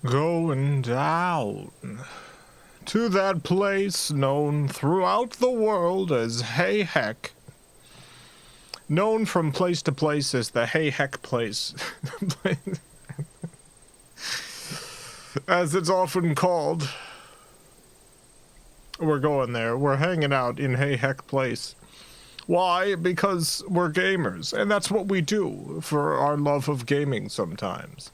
Going down to that place known throughout the world as Hey Heck. Known from place to place as the Hey Heck place. As it's often called. We're going there. We're hanging out in Hey Heck place. Why? Because we're gamers, and that's what we do for our love of gaming sometimes.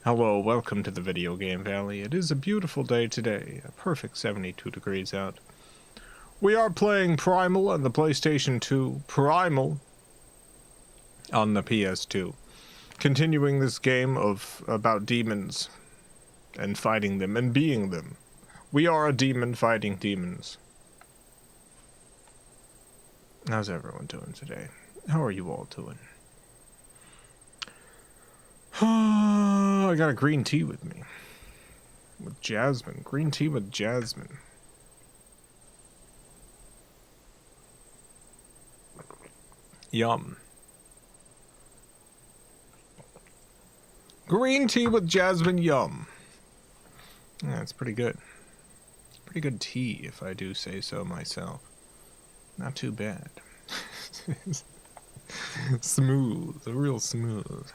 Hello, welcome to the Video Game Valley. It is a beautiful day today, a perfect 72 degrees out. We are playing Primal on the PlayStation 2, Primal on the PS2. Continuing this game about demons and fighting them and being them. We are a demon fighting demons. How's everyone doing today? How are you all doing? I got a green tea with me. With jasmine. Green tea with jasmine. Yum. Green tea with jasmine, yum. Yeah, it's pretty good. Pretty good tea, if I do say so myself. Not too bad. Smooth. Real smooth.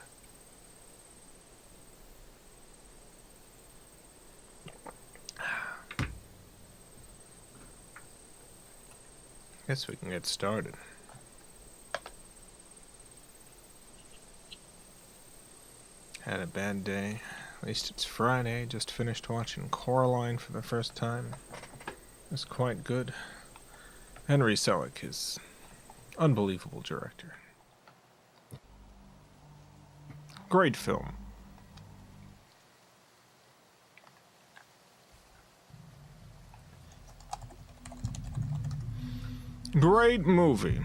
Guess we can get started. Had a bad day. At least it's Friday. Just finished watching Coraline for the first time. It's quite good. Henry Selick is unbelievable director. Great film. Great movie.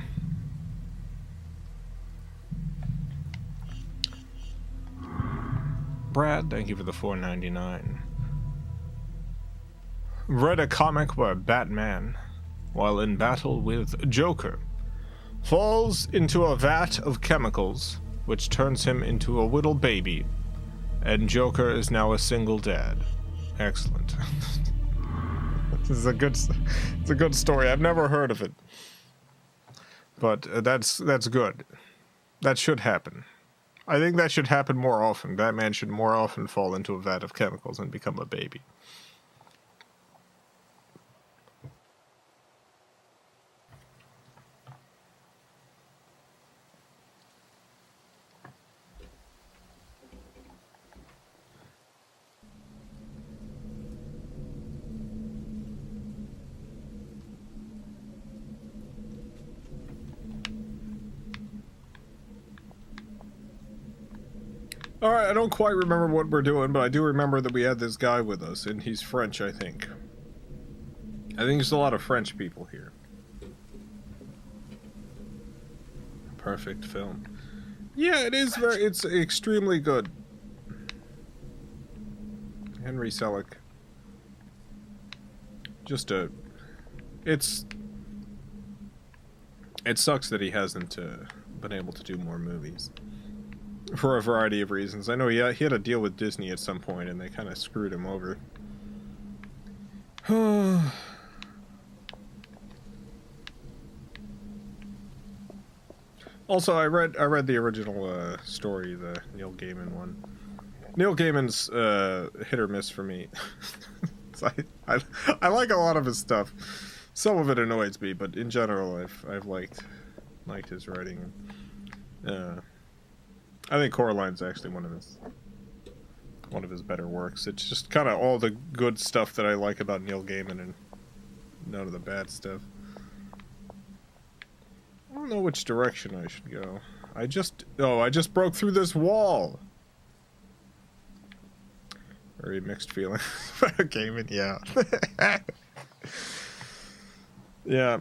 Brad, thank you for the $4.99. Read a comic where Batman, while in battle with Joker, falls into a vat of chemicals, which turns him into a little baby, and Joker is now a single dad. Excellent. This is it's a good story. I've never heard of it. But that's good. That should happen. I think that should happen more often. Batman should more often fall into a vat of chemicals and become a baby. Alright, I don't quite remember what we're doing, but I do remember that we had this guy with us, and he's French, I think. I think there's a lot of French people here. Perfect film. Yeah, it is it's extremely good. Henry Selick. It sucks that he hasn't been able to do more movies. For a variety of reasons. I know he had a deal with Disney at some point, and they kind of screwed him over. Also, I read the original story, the Neil Gaiman one. Neil Gaiman's hit or miss for me. I like a lot of his stuff. Some of it annoys me, but in general, I've liked his writing. I think Coraline's actually one of his better works. It's just kind of all the good stuff that I like about Neil Gaiman and none of the bad stuff. I don't know which direction I should go. I just broke through this wall. Very mixed feelings about Gaiman, yeah. Yeah.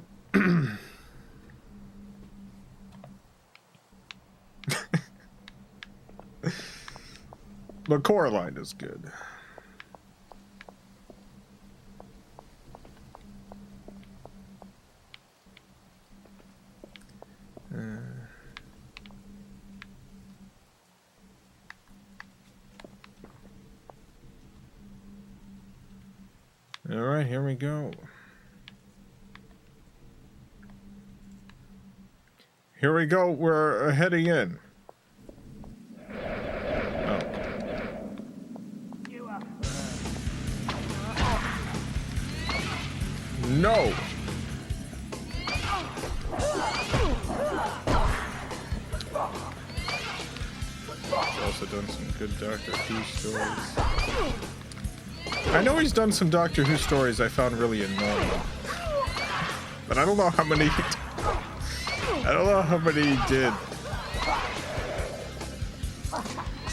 But Coraline is good. Alright, here we go. Here we go, we're heading in. Oh. No! He's also done some good Doctor Who stories. I know he's done some Doctor Who stories I found really annoying. But I don't know how many he did.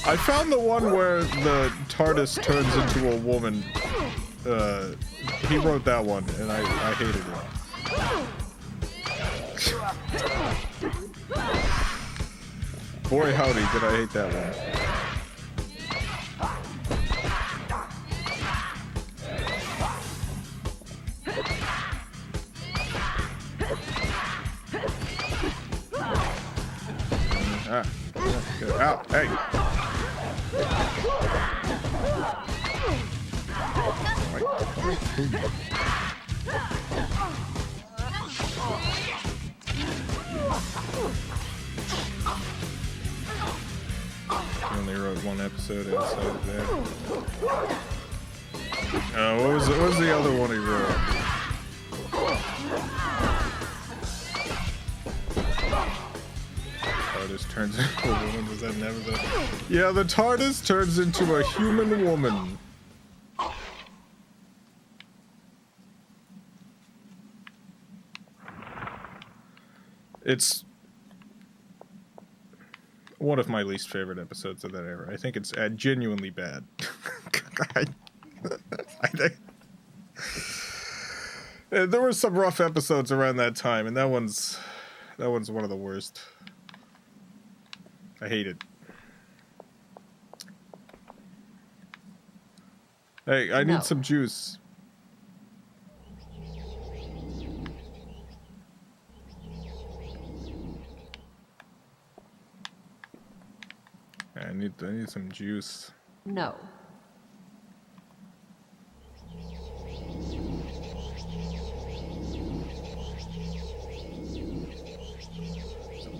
I found the one where the TARDIS turns into a woman. He wrote that one, and I hated it. Boy howdy, did I hate that one. Get out, hey! I only wrote one episode outside of that. What was the other one he wrote? TARDIS turns into a woman. Was that an episode? Yeah, the TARDIS turns into a human woman. It's one of my least favorite episodes of that era. I think it's genuinely bad. I think there were some rough episodes around that time, and that one's one of the worst. I hate it. Hey, I need some juice. I need some juice. No.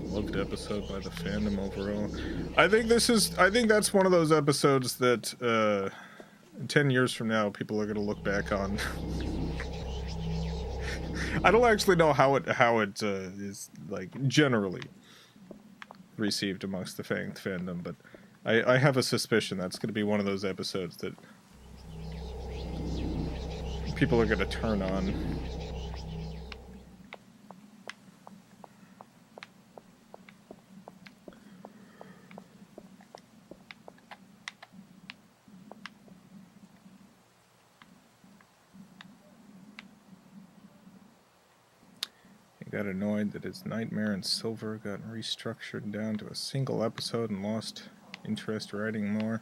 Loved episode by the fandom overall. I think that's one of those episodes that 10 years from now people are going to look back on. I don't actually know how it is like generally received amongst the fandom, but I have a suspicion that's going to be one of those episodes that people are going to turn on. Got annoyed that his Nightmare in Silver got restructured down to a single episode and lost interest writing more.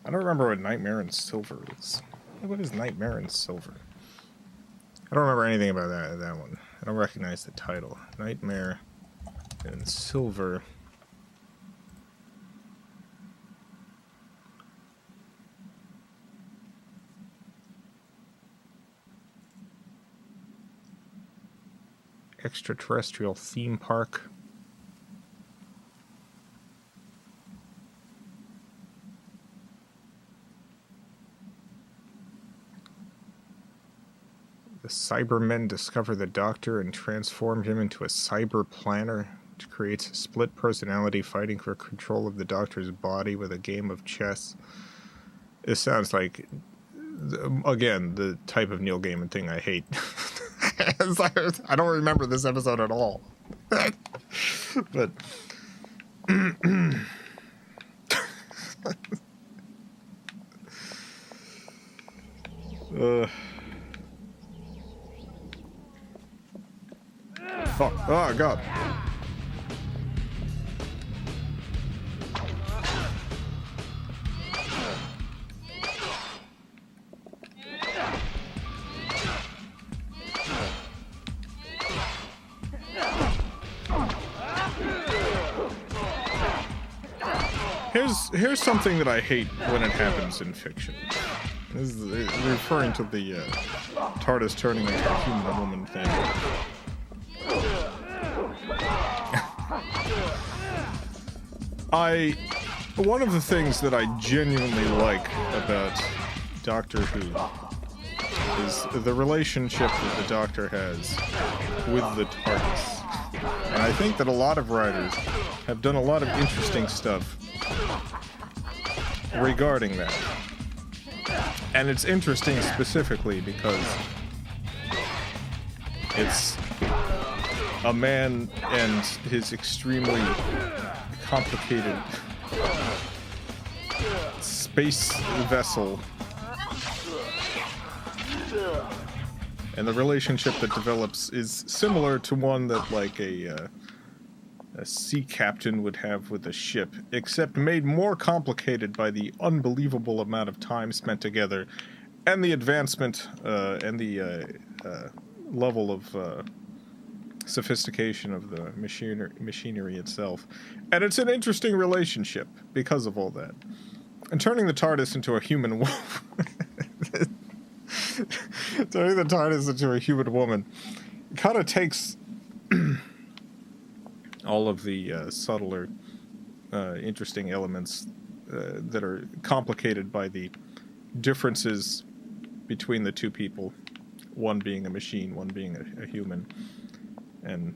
I don't remember what Nightmare in Silver is. What is Nightmare in Silver? I don't remember anything about that one. I don't recognize the title. Nightmare in Silver. Extraterrestrial theme park. The Cybermen discover the Doctor and transform him into a cyber planner, which creates a split personality fighting for control of the Doctor's body with a game of chess. This sounds like, again, the type of Neil Gaiman thing I hate. I don't remember this episode at all. But oh god. Here's something that I hate when it happens in fiction. This is referring to the TARDIS turning into a human woman thing. One of the things that I genuinely like about Doctor Who is the relationship that the Doctor has with the TARDIS. And I think that a lot of writers have done a lot of interesting stuff regarding that. And it's interesting specifically because it's a man and his extremely complicated space vessel, and the relationship that develops is similar to one that like a sea captain would have with a ship, except made more complicated by the unbelievable amount of time spent together and the advancement and the level of sophistication of the machinery itself. And it's an interesting relationship because of all that. And turning the TARDIS into a human woman turning the TARDIS into a human woman kind of takes all of the subtler interesting elements that are complicated by the differences between the two people, one being a machine, one being a human. And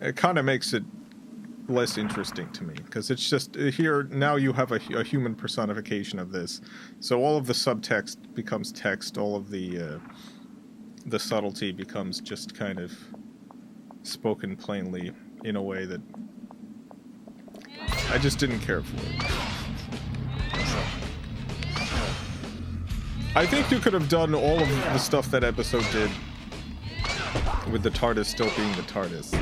it kind of makes it less interesting to me, because it's just here now you have a human personification of this, so all of the subtext becomes text, all of the subtlety becomes just kind of spoken plainly in a way that I just didn't care for. I think you could have done all of the stuff that episode did with the TARDIS still being the TARDIS.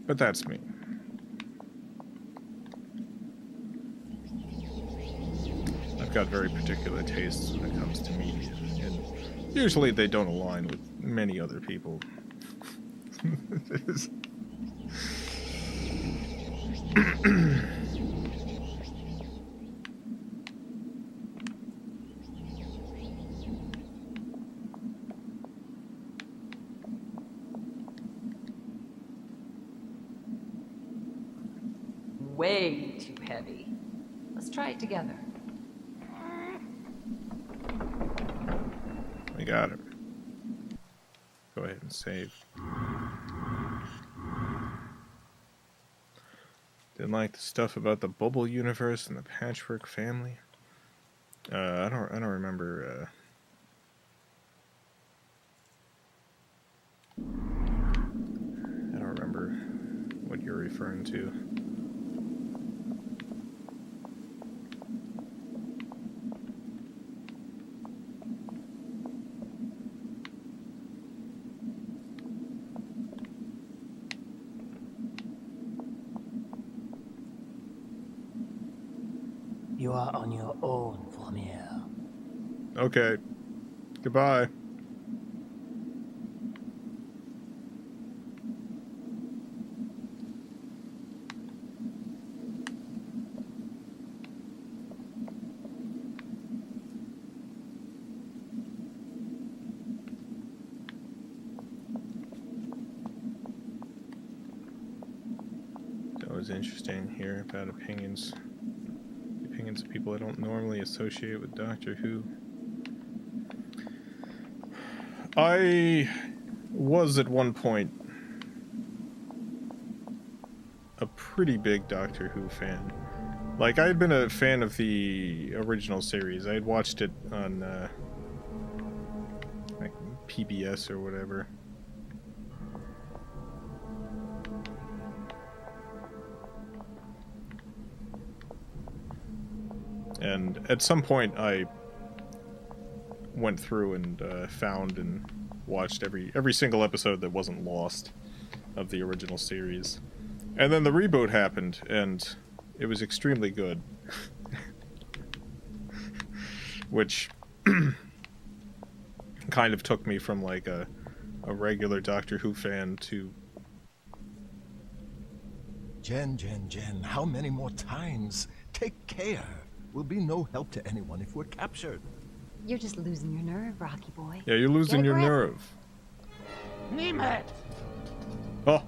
But that's me. I've got very particular tastes when it comes to media, and usually they don't align with many other people. Way too heavy. Let's try it together. We got it. Go ahead and save. Didn't like the stuff about the bubble universe and the patchwork family. I don't remember. I don't remember what you're referring to. You are on your own from here. Okay. Goodbye. That was interesting here about opinions. Opinions of people I don't normally associate with Doctor Who. I was at one point a pretty big Doctor Who fan. Like, I had been a fan of the original series. I had watched it on like PBS or whatever. And at some point I went through and found and watched every single episode that wasn't lost. of the original series. And then the reboot happened, and it was extremely good. Which kind of took me from like a regular Doctor Who fan to... Jen, how many more times? Take care. We'll be no help to anyone if we're captured. You're just losing your nerve, Rocky boy. Yeah, you're losing Get a your grip. nerve. Nimet! Oh,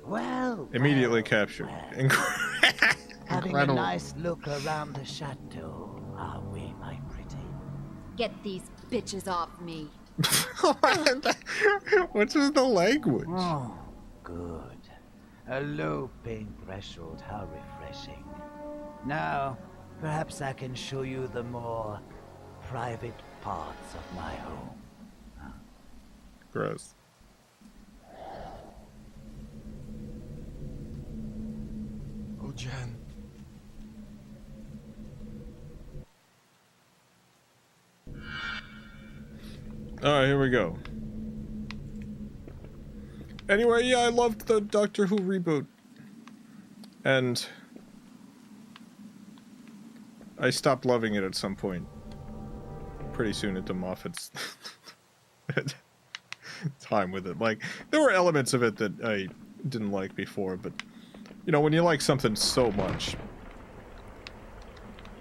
Well, immediately captured. having a Incredible. nice look around the chateau, are we, my pretty? Get these bitches off me. What's with the language? Oh, good. A low pain threshold, how refreshing. Now, perhaps I can show you the more private parts of my home. Gross. Oh, Jen. Alright, here we go. Anyway, yeah, I loved the Doctor Who reboot. And I stopped loving it at some point. Pretty soon into Moffat's time with it. Like, there were elements of it that I didn't like before, but, you know, when you like something so much,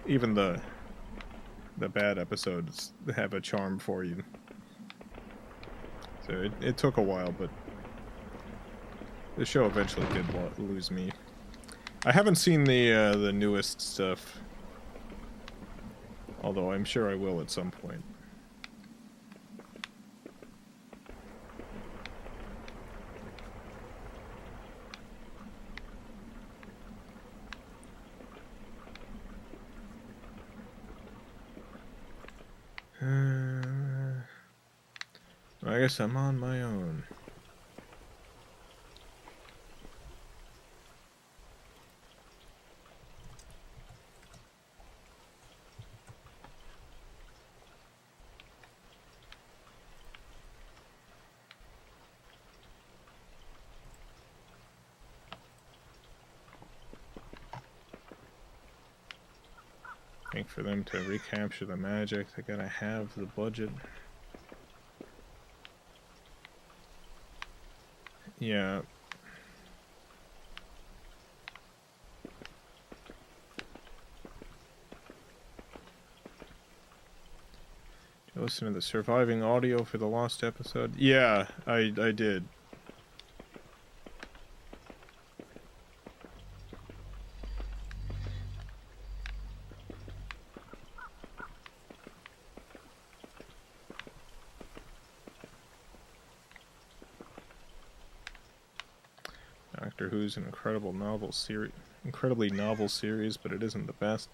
even the bad episodes have a charm for you. So it took a while, but the show eventually did lose me. I haven't seen the newest stuff, although I'm sure I will at some point. I guess I'm on my own. I think for them to recapture the magic, they gotta have the budget. Yeah. Did you listen to the surviving audio for the lost episode? Yeah, I did. Doctor Who's an incredibly novel series, but it isn't the best.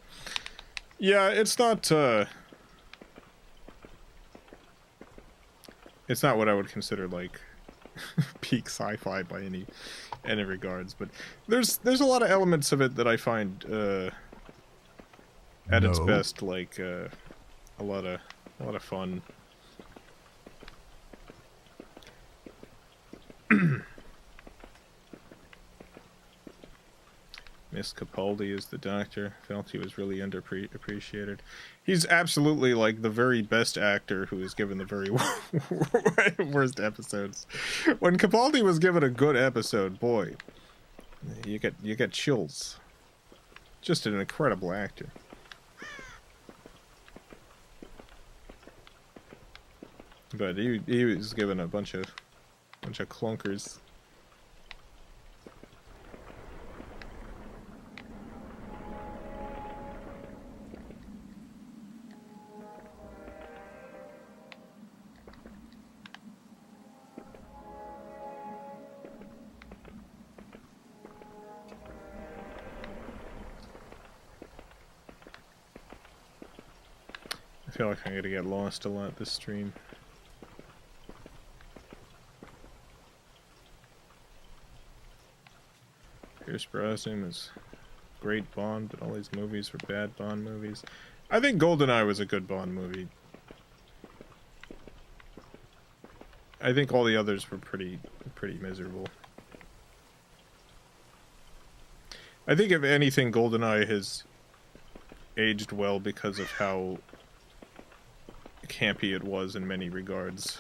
Yeah, it's not what I would consider like peak sci-fi by any regards, but there's a lot of elements of it that I find at its best like a lot of fun. Miss Capaldi is the Doctor. Felt he was really underappreciated. He's absolutely like the very best actor who is given the very worst episodes. When Capaldi was given a good episode, boy, you get chills. Just an incredible actor. But he was given a bunch of clunkers. I feel like I'm gonna get lost a lot this stream. Pierce Brosnan is great Bond, but all these movies were bad Bond movies. I think GoldenEye was a good Bond movie. I think all the others were pretty miserable. I think if anything, GoldenEye has aged well because of how campy it was in many regards.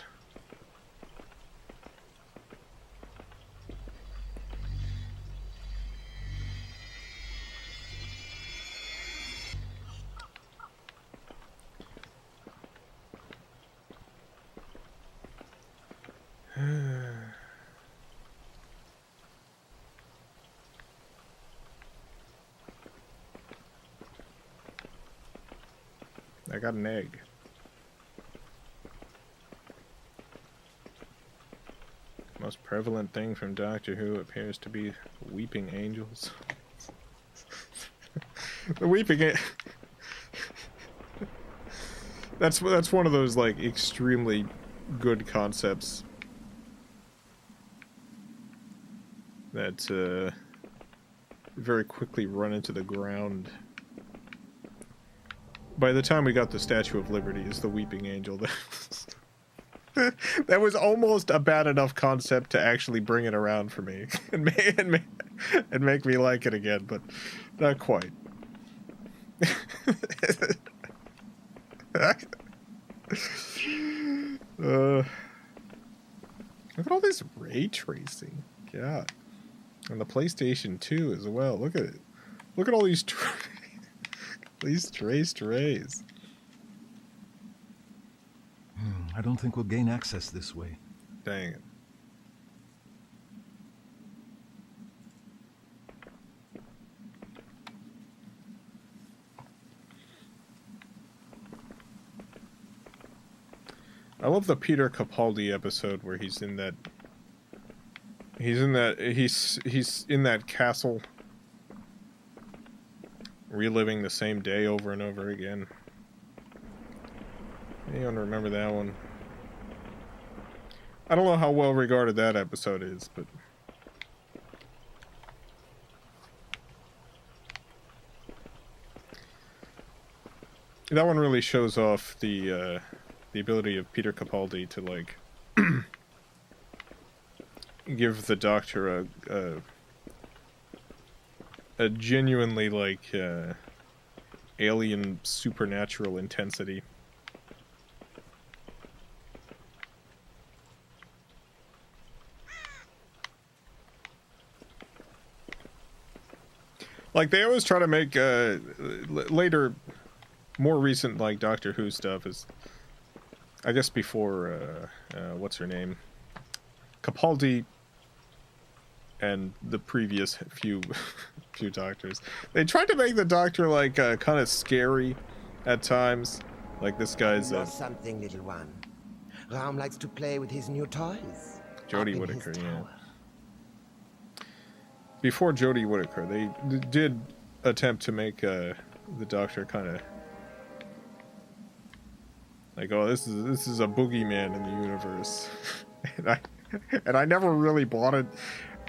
I got an egg. Most prevalent thing from Doctor Who appears to be weeping angels. The weeping that's one of those like extremely good concepts that very quickly run into the ground. By the time we got the Statue of Liberty as the weeping angel, that was almost a bad enough concept to actually bring it around for me and make me like it again, but not quite. Look at all this ray tracing. God. And the PlayStation 2 as well. Look at it. Look at all these these traced rays. I don't think we'll gain access this way. Dang it. I love the Peter Capaldi episode where he's in that castle reliving the same day over and over again. Anyone remember that one? I don't know how well regarded that episode is, but that one really shows off the ability of Peter Capaldi to like give the Doctor a genuinely like alien supernatural intensity. Like they always try to make later, more recent like Doctor Who stuff is, I guess before what's her name, Capaldi, and the previous few Doctors. They tried to make the Doctor like kind of scary at times. Like this guy's Know something, little one. Ram likes to play with his new toys. Jodie Up in Whittaker, his yeah. tower. Before Jodie Whittaker, they did attempt to make the Doctor kind of like, oh, this is a boogeyman in the universe, and I never really bought it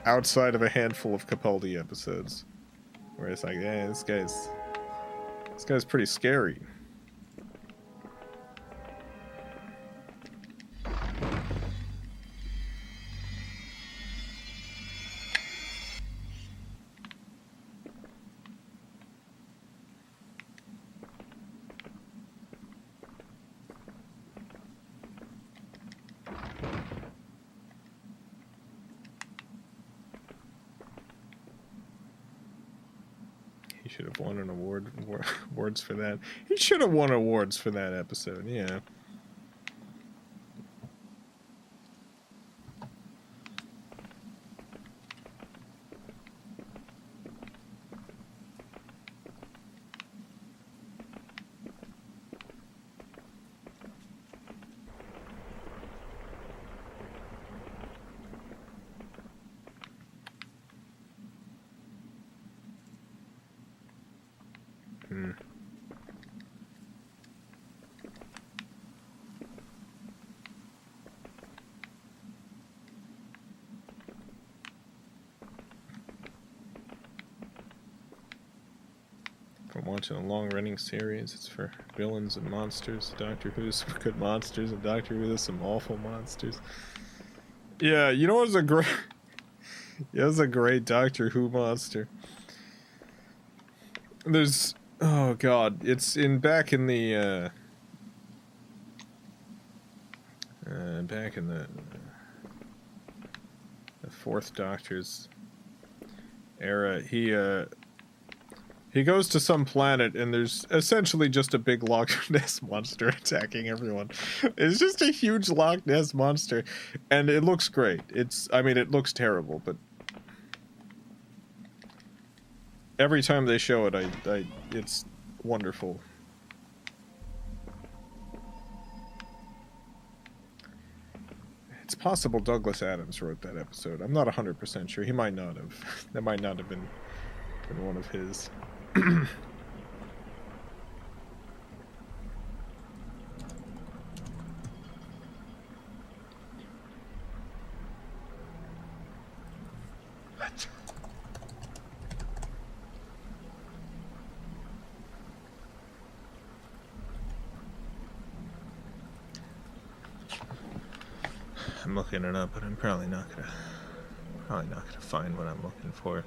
outside of a handful of Capaldi episodes, where it's like, yeah, this guy's pretty scary. He should have won an awards for that. He should have won awards for that episode, yeah. If I'm watching a long-running series, it's for villains and monsters. Doctor Who's some good monsters, and Doctor Who is some awful monsters. Yeah, you know what's a great... Yeah, that's a great Doctor Who monster. There's... Oh, God. It's back in the, back in the Fourth Doctor's era, he goes to some planet and there's essentially just a big Loch Ness monster attacking everyone. It's just a huge Loch Ness monster, and it looks great. I mean, it looks terrible, but every time they show it, it's wonderful. It's possible Douglas Adams wrote that episode. I'm not 100% sure. He might not have. That might not have been one of his. I'm looking it up, but I'm probably not gonna find what I'm looking for.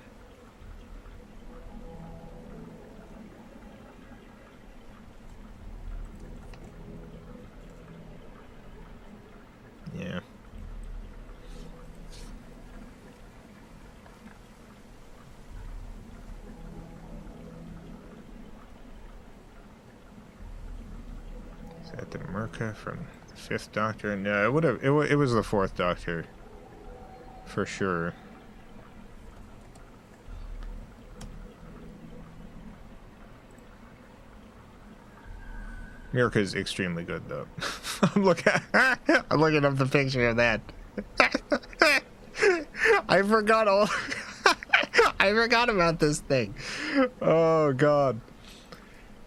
Yeah. Is that the Merca from the Fifth Doctor? No, it was the Fourth Doctor, for sure. Mirka is extremely good, though. I'm looking up the picture of that. I forgot I forgot about this thing. Oh God!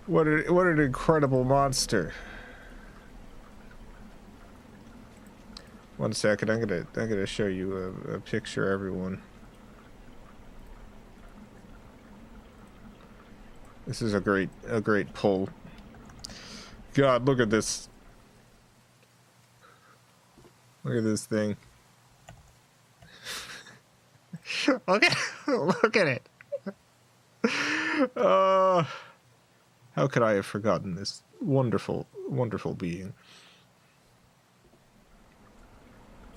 What an incredible monster! One second, I'm gonna show you a picture, everyone. This is a great pull. God, look at this. Look at this thing. Look at it. How could I have forgotten this wonderful, wonderful being?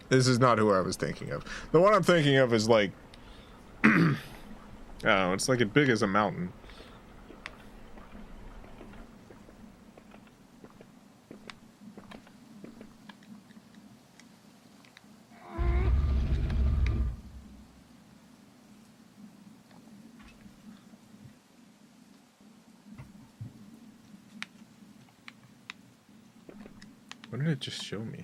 This is not who I was thinking of. The one I'm thinking of is like, I don't know, it's like as big as a mountain. What did it just show me?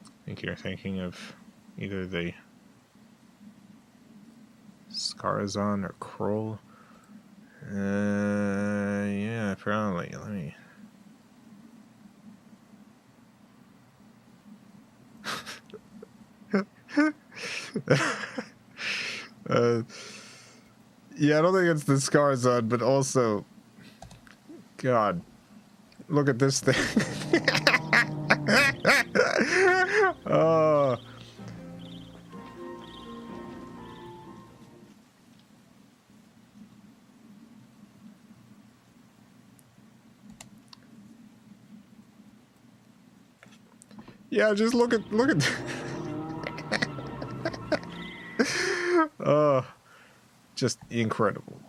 I think you're thinking of either the Skarazon or Kroll. Yeah, probably. Let me... yeah, I don't think it's the Skarazon, but also, God, look at this thing. Oh. Yeah, just look at oh, just incredible.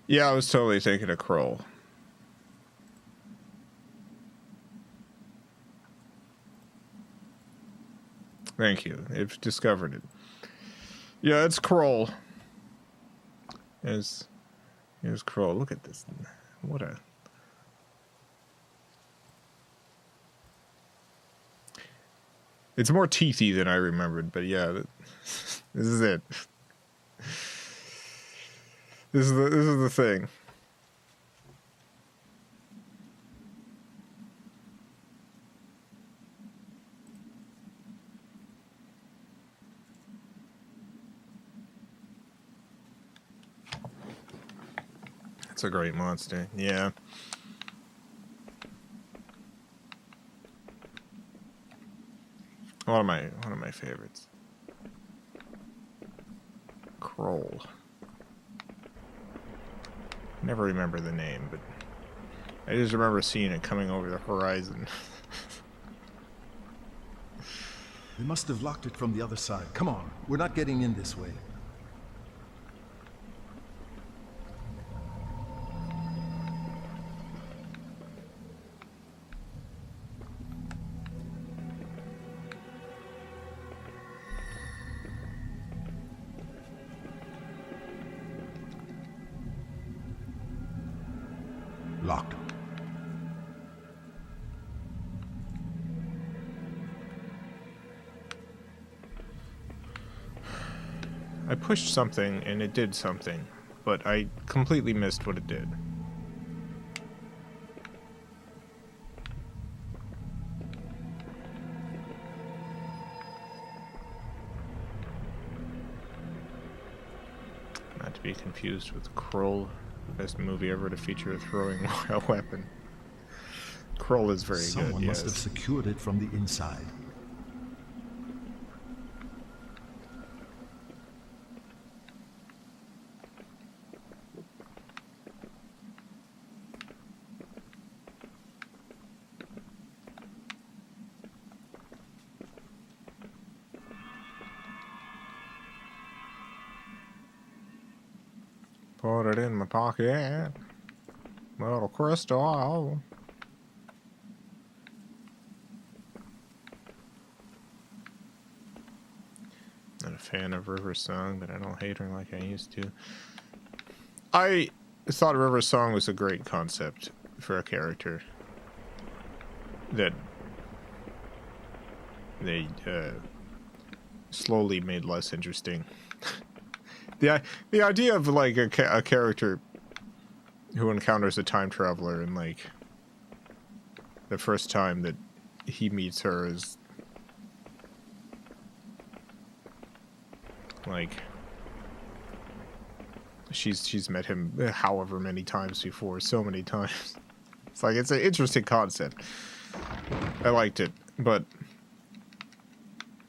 Yeah, I was totally thinking of Kroll. Thank you. I've discovered it. Yeah, it's Kroll. Here's Kroll. Look at this. What a... It's more teethy than I remembered, but yeah, this is it. This is the thing. It's a great monster. Yeah. One of my favorites. Kroll. Never remember the name, but I just remember seeing it coming over the horizon. They must have locked it from the other side. Come on, we're not getting in this way. Locked. I pushed something and it did something, but I completely missed what it did. Not to be confused with Kroll, the best movie ever to feature a throwing a weapon. Kroll is very Someone good, must have yes. secured it from the inside. Put it in my pocket. Little crystal. Not a fan of River's song, but I don't hate her like I used to. I thought River's song was a great concept for a character that they slowly made less interesting. The idea of like a character who encounters a time traveler and like the first time that he meets her is like she's met him however many times before, so many times. It's like it's an interesting concept. I liked it, but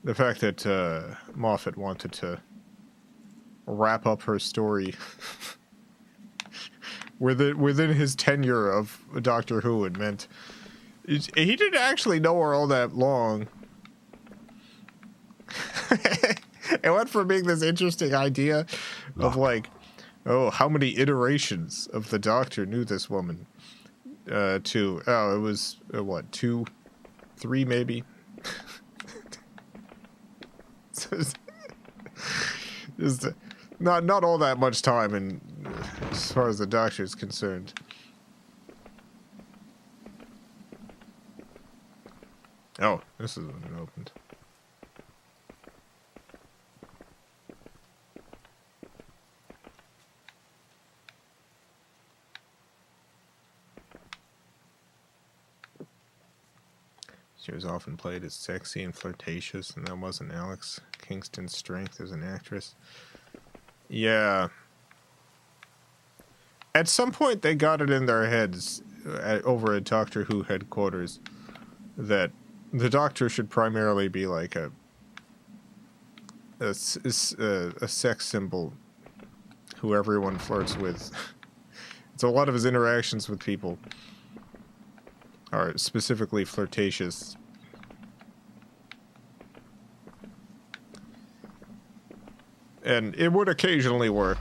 the fact that Moffat wanted to wrap up her story within his tenure of Doctor Who, it meant he didn't actually know her all that long. It went from being this interesting idea of like, oh, how many iterations of the Doctor knew this woman, to, oh, it was what, 2, 3 maybe. Just not all that much time, and as far as the Doctor is concerned. Oh, this isn't opened. She was often played as sexy and flirtatious, and that wasn't Alex Kingston's strength as an actress. Yeah. At some point, they got it in their heads over at Doctor Who headquarters that the Doctor should primarily be like a sex symbol who everyone flirts with. It's a lot of his interactions with people are specifically flirtatious. And it would occasionally work.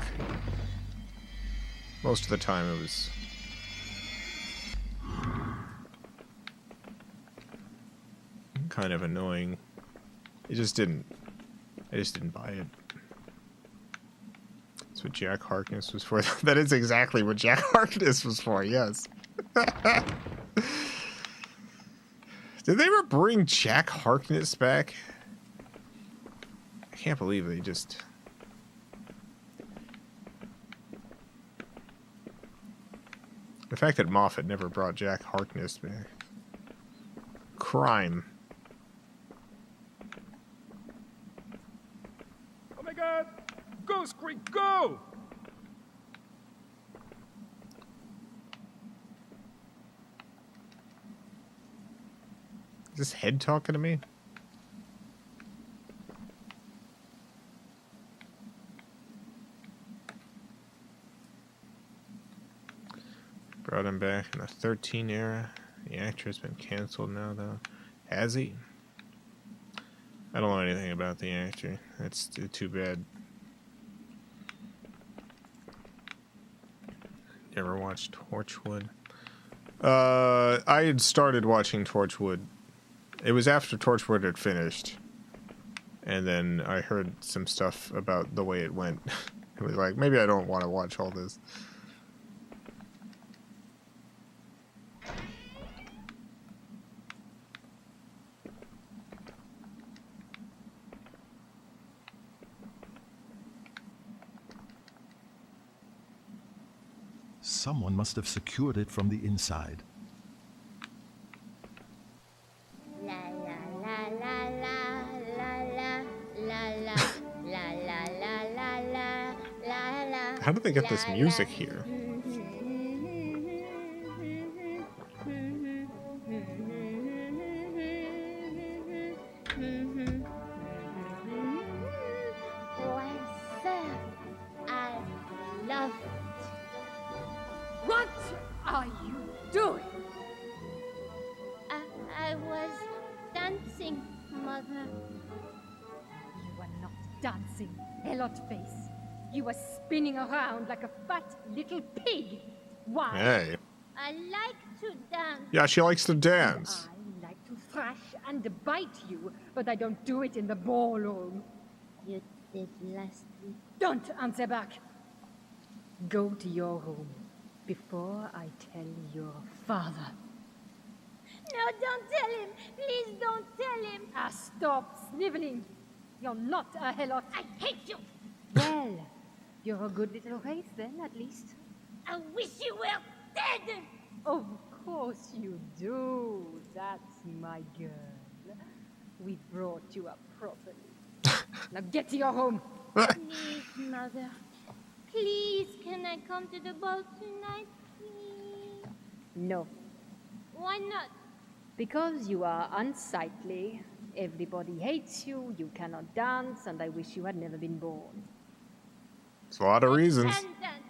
Most of the time it was kind of annoying. I just didn't buy it. That's what Jack Harkness was for. That is exactly what Jack Harkness was for, yes. Did they ever bring Jack Harkness back? I can't believe they just... The fact that Moffat never brought Jack Harkness back. Crime. Oh my god! Go, Squeak, go! Is this head talking to me? Brought him back in the 13 era. The actor has been canceled now, though. Has he? I don't know anything about the actor. That's too bad. You ever watched Torchwood? I had started watching Torchwood. It was after Torchwood had finished. And then I heard some stuff about the way it went. It was like, maybe I don't want to watch all this. Someone must have secured it from the inside. La la la la la la la la la la la la la. How did they get this music here? Why, sir, I love it. What are you doing? I was dancing, Mother. You were not dancing, Helot Face. You were spinning around like a fat little pig. Why? Hey. I like to dance. Yeah, she likes to dance. I like to thrash and bite you, but I don't do it in the ballroom. You did last week. Don't answer back. Go to your room before I tell your father. No, don't tell him. Please don't tell him. Stop sniveling. You're not a Helot. I hate you. Well, you're a good little race then, at least. I wish you were dead. Of course you do. That's my girl. We brought you up properly. Now get to your home. Please, Mother. Please, can I come to the ball tonight, please? No, Why not? because you are unsightly. Everybody hates you, you cannot dance, and I wish you had never been born. It's a lot of reasons. I can dance.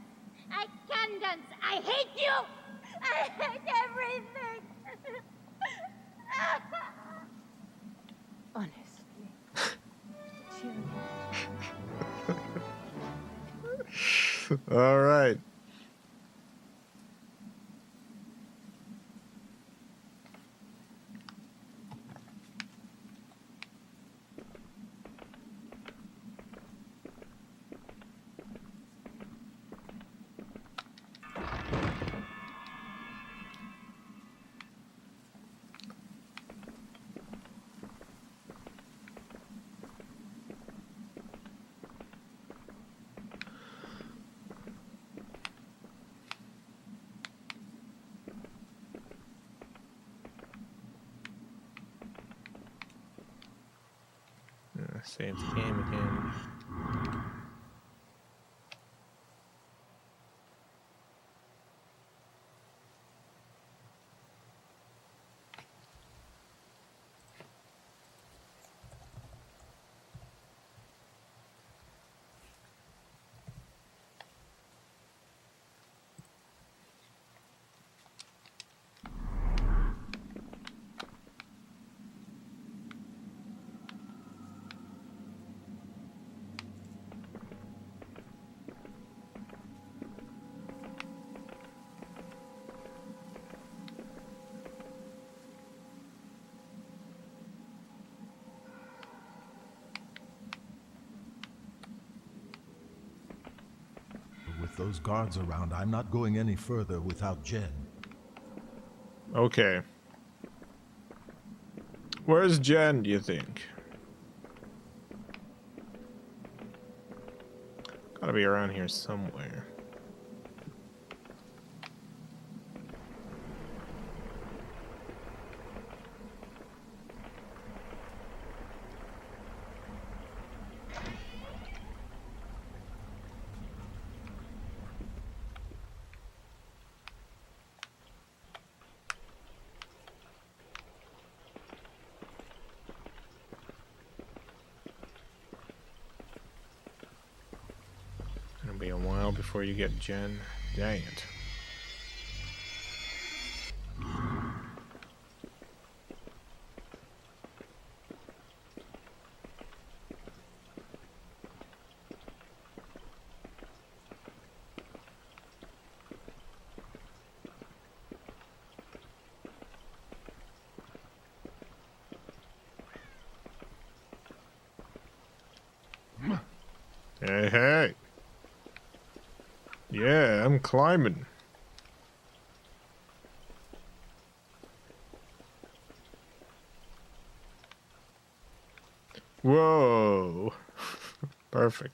I can dance. I hate you. I hate everything. Honestly. Chill. All right. Save the game again. With those guards around, I'm not going any further without Jen. Okay. Where's Jen, do you think? Gotta be around here somewhere. Gonna be a while before you get Jen. Dang it. Hey, hey. Yeah, I'm climbing. Whoa. Perfect.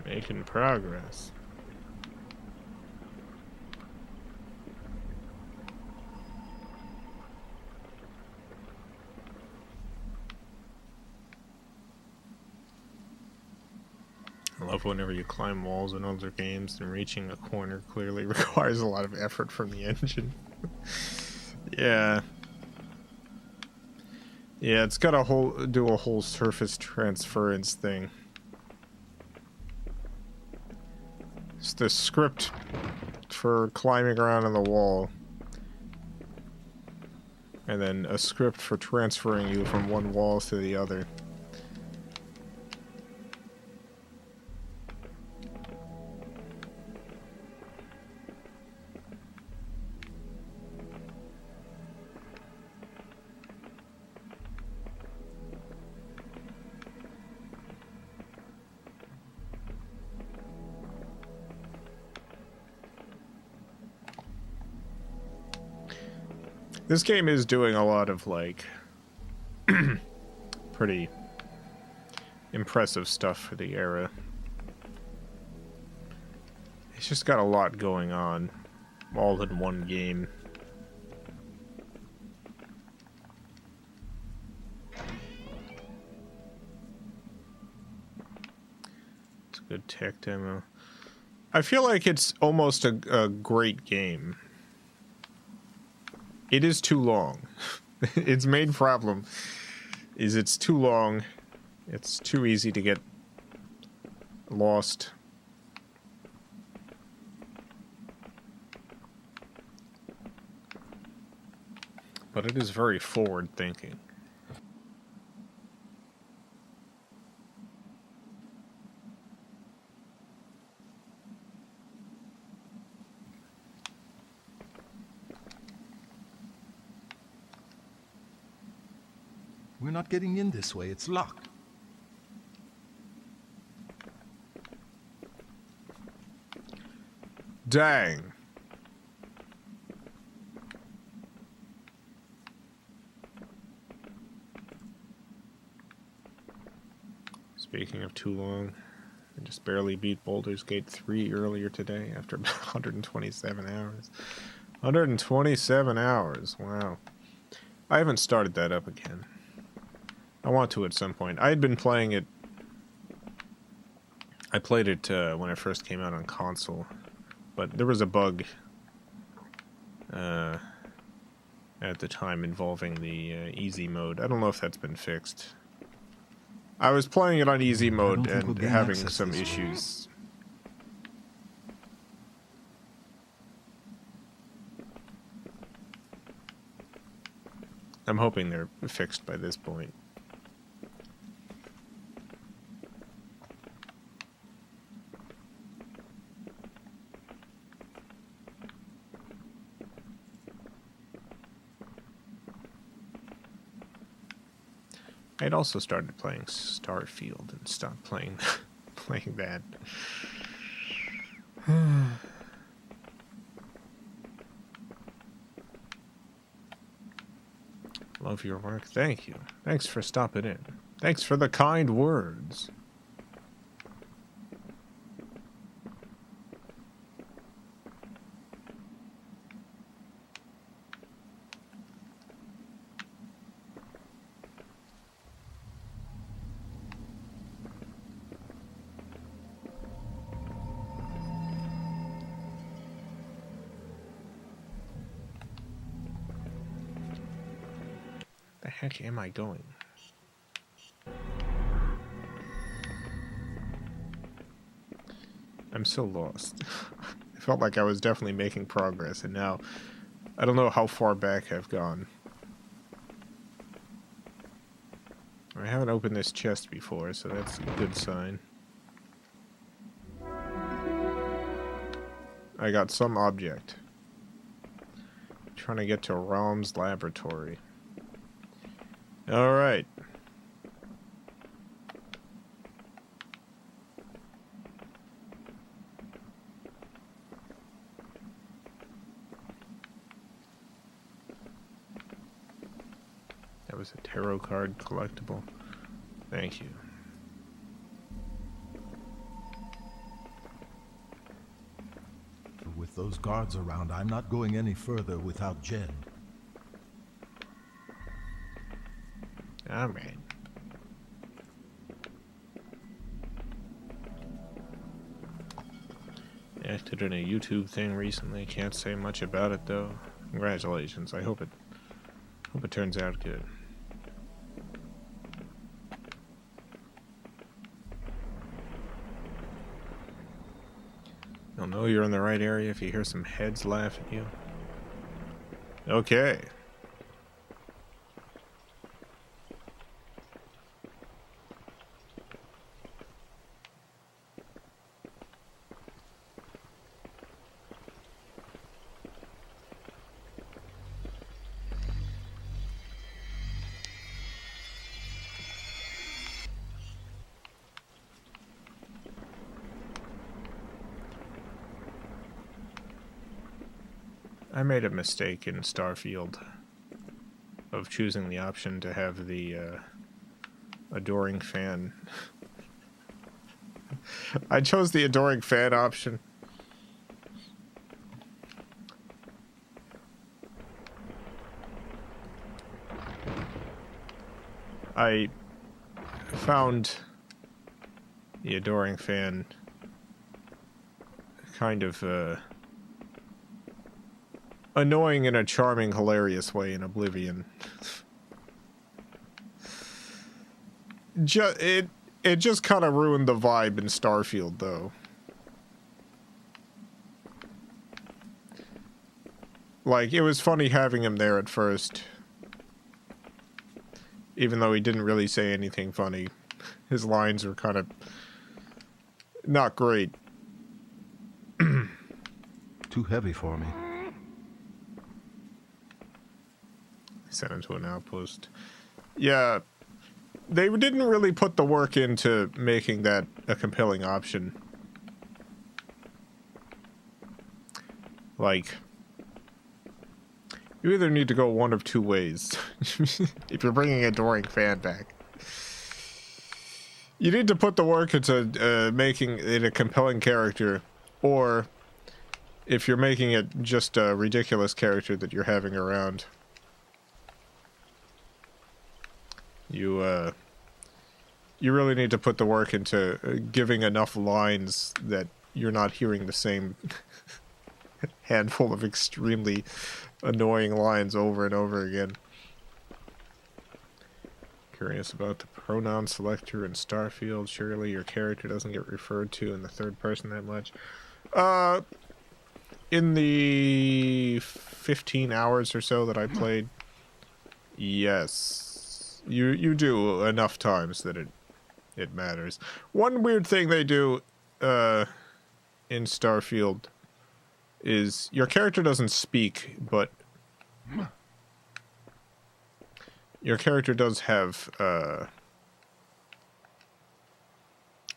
Making progress. I love whenever you climb walls in other games and reaching a corner clearly requires a lot of effort from the engine. Yeah. Yeah, it's got to do a whole surface transference thing. It's the script for climbing around on the wall. And then a script for transferring you from one wall to the other. This game is doing a lot of, like, pretty impressive stuff for the era. It's just got a lot going on, all in one game. It's a good tech demo. I feel like it's almost a great game. It is too long. Its main problem is it's too long. It's too easy to get lost. But it is very forward-thinking. We're not getting in this way. It's locked. Dang. Speaking of too long, I just barely beat Baldur's Gate 3 earlier today after 127 hours. 127 hours, wow. I haven't started that up again. I want to at some point. I had been playing it. I played it when it first came out on console, but there was a bug at the time involving the easy mode. I don't know if that's been fixed. I was playing it on easy mode and having some issues. I'm hoping they're fixed by this point. I'd also started playing Starfield and stopped playing that. Love your work. Thank you. Thanks for stopping in. Thanks for the kind words. The heck am I going? I'm so lost. I felt like I was definitely making progress, and now I don't know how far back I've gone. I haven't opened this chest before, so that's a good sign. I got some object. Trying to get to Rom's laboratory. Alright. That was a tarot card collectible. Thank you. With those guards around, I'm not going any further without Jen. Alright. Acted in a YouTube thing recently. Can't say much about it though. Congratulations. I hope it turns out good. You'll know you're in the right area if you hear some heads laugh at you. Okay. I made a mistake in Starfield of choosing the option to have the adoring fan. I chose the adoring fan option. I found the adoring fan kind of annoying in a charming, hilarious way in Oblivion. It just kind of ruined the vibe in Starfield, though. Like, it was funny having him there at first. Even though he didn't really say anything funny. His lines were kind of not great. Too heavy for me. Sent him to an outpost. Yeah, they didn't really put the work into making that a compelling option. Like, you either need to go one of two ways. If you're bringing a adoring fan back, you need to put the work into making it a compelling character, or if you're making it just a ridiculous character that you're having around, you really need to put the work into giving enough lines that you're not hearing the same handful of extremely annoying lines over and over again. Curious about the pronoun selector in Starfield. Surely your character doesn't get referred to in the third person that much. In the 15 hours or so that I played, yes. You do enough times that it matters. One weird thing they do in Starfield is your character doesn't speak, but your character does have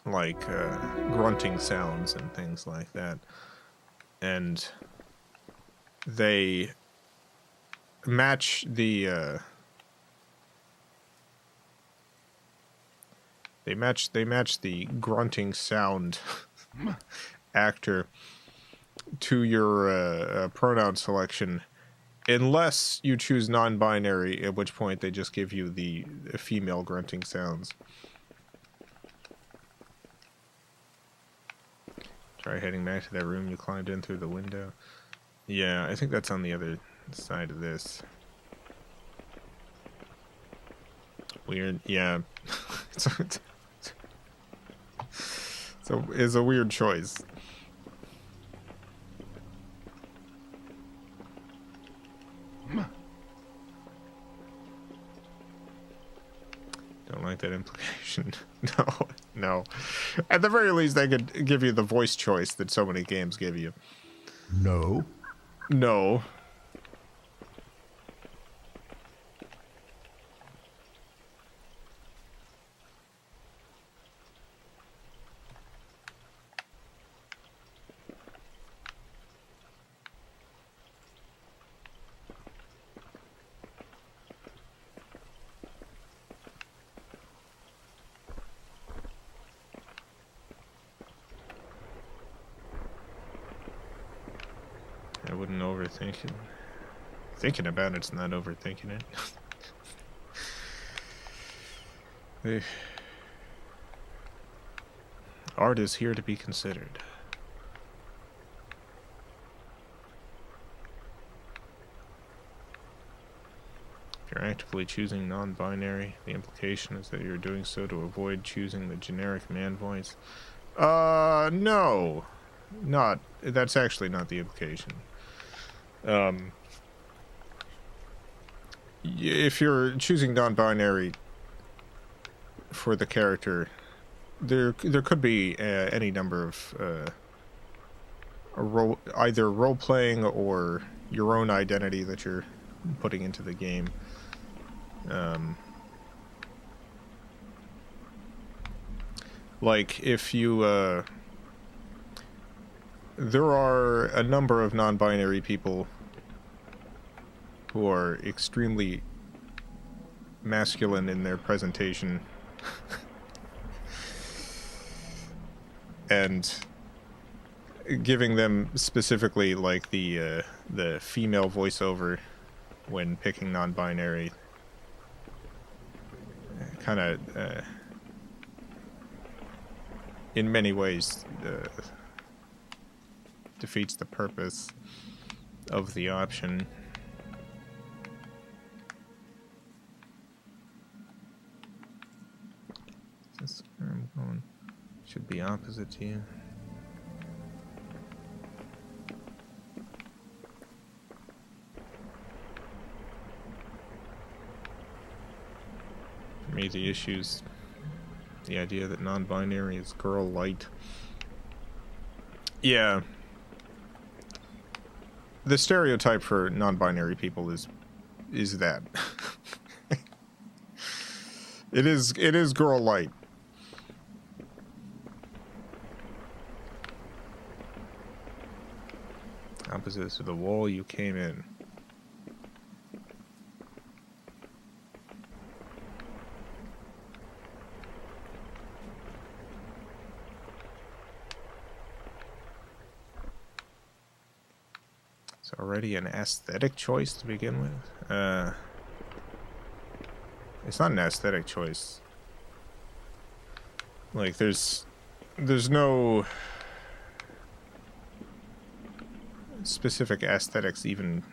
grunting sounds and things like that, and they match the They match the grunting sound actor to your pronoun selection, unless you choose non-binary, at which point they just give you the female grunting sounds. Try heading back to that room you climbed in through the window. Yeah, I think that's on the other side of this. Weird, yeah. So it's a weird choice. Don't like that implication. No, no. At the very least, they could give you the voice choice that so many games give you. No. No. I wouldn't overthink it. Thinking about it's not overthinking it. Art is here to be considered. If you're actively choosing non-binary, the implication is that you're doing so to avoid choosing the generic man voice. No. Not. That's actually not the implication. If you're choosing non-binary for the character, there could be any number of either role-playing or your own identity that you're putting into the game. Like if you there are a number of non-binary people who are extremely masculine in their presentation and giving them specifically like the female voiceover when picking non-binary kind of in many ways defeats the purpose of the option. This where I'm going should be opposite to you. For me, the issue's the idea that non-binary is girl light. Yeah. The stereotype for non-binary people is that. It is girl light. Opposite to the wall you came in. It's already an aesthetic choice to begin with. It's not an aesthetic choice. Like there's no specific aesthetics even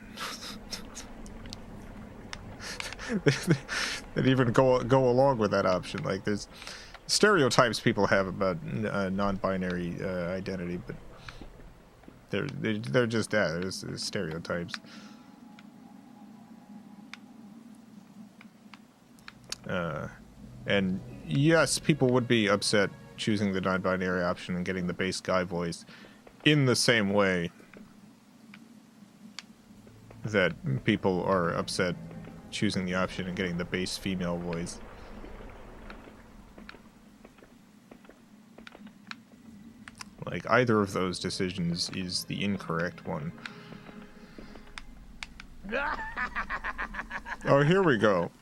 that even go along with that option. Like there's stereotypes people have about non-binary identity, but they're just that. There's stereotypes. And yes, people would be upset choosing the non-binary option and getting the base guy voice in the same way that people are upset choosing the option and getting the base female voice. Like, either of those decisions is the incorrect one. Oh, here we go.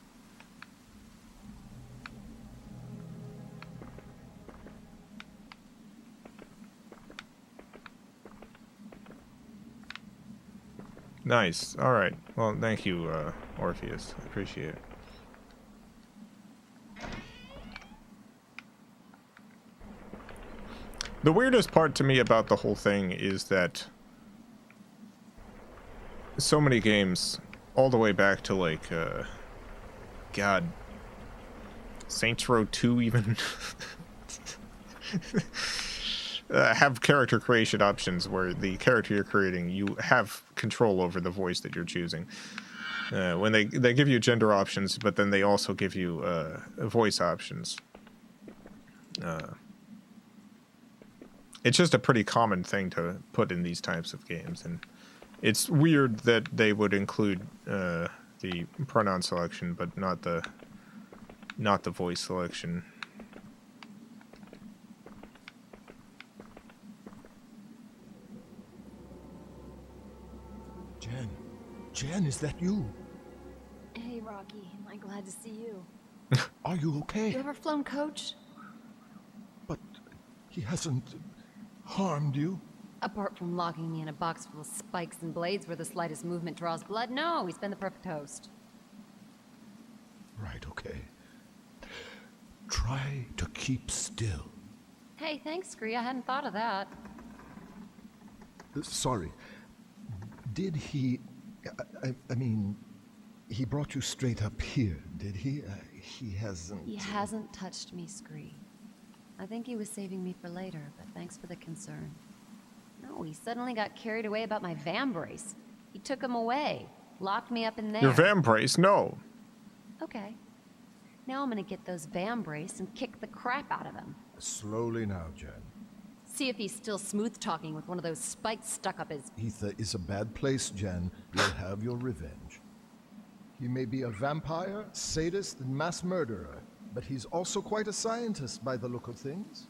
Nice. All right. Well, thank you, Orpheus. I appreciate it. The weirdest part to me about the whole thing is that so many games, all the way back to like, God, Saints Row 2 even have character creation options where the character you're creating, you have control over the voice that you're choosing. When they give you gender options, but then they also give you voice options. It's just a pretty common thing to put in these types of games, and it's weird that they would include the pronoun selection, but not the voice selection. Jen, is that you? Hey, Rocky. I'm glad to see you. Are you okay? You ever flown coach? But he hasn't harmed you? Apart from locking me in a box full of spikes and blades where the slightest movement draws blood, no, he's been the perfect host. Right, okay. Try to keep still. Hey, thanks, Scree. I hadn't thought of that. Sorry. Did he... I mean, he brought you straight up here, did he? He hasn't... He hasn't touched me, Scree. I think he was saving me for later, but thanks for the concern. No, he suddenly got carried away about my van brace. He took him away, locked me up in there. Your van brace? No. Okay. Now I'm gonna get those van brace and kick the crap out of him. Slowly now, Jen. See if he's still smooth-talking with one of those spikes stuck up his... Ether is a bad place, Jen. You'll have your revenge. He may be a vampire, sadist, and mass murderer, but he's also quite a scientist by the look of things.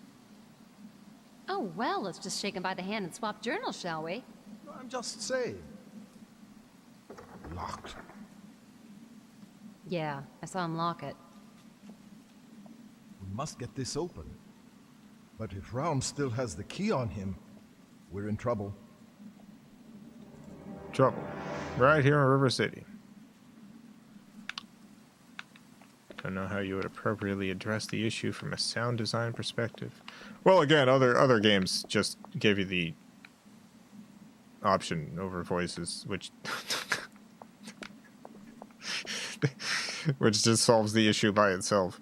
Oh, well, let's just shake him by the hand and swap journals, shall we? I'm just saying. Locked. Yeah, I saw him lock it. We must get this open. But if Raum still has the key on him, we're in trouble. Trouble. Right here in River City. Don't know how you would appropriately address the issue from a sound design perspective. Well, again, other games just give you the option over voices, which which just solves the issue by itself.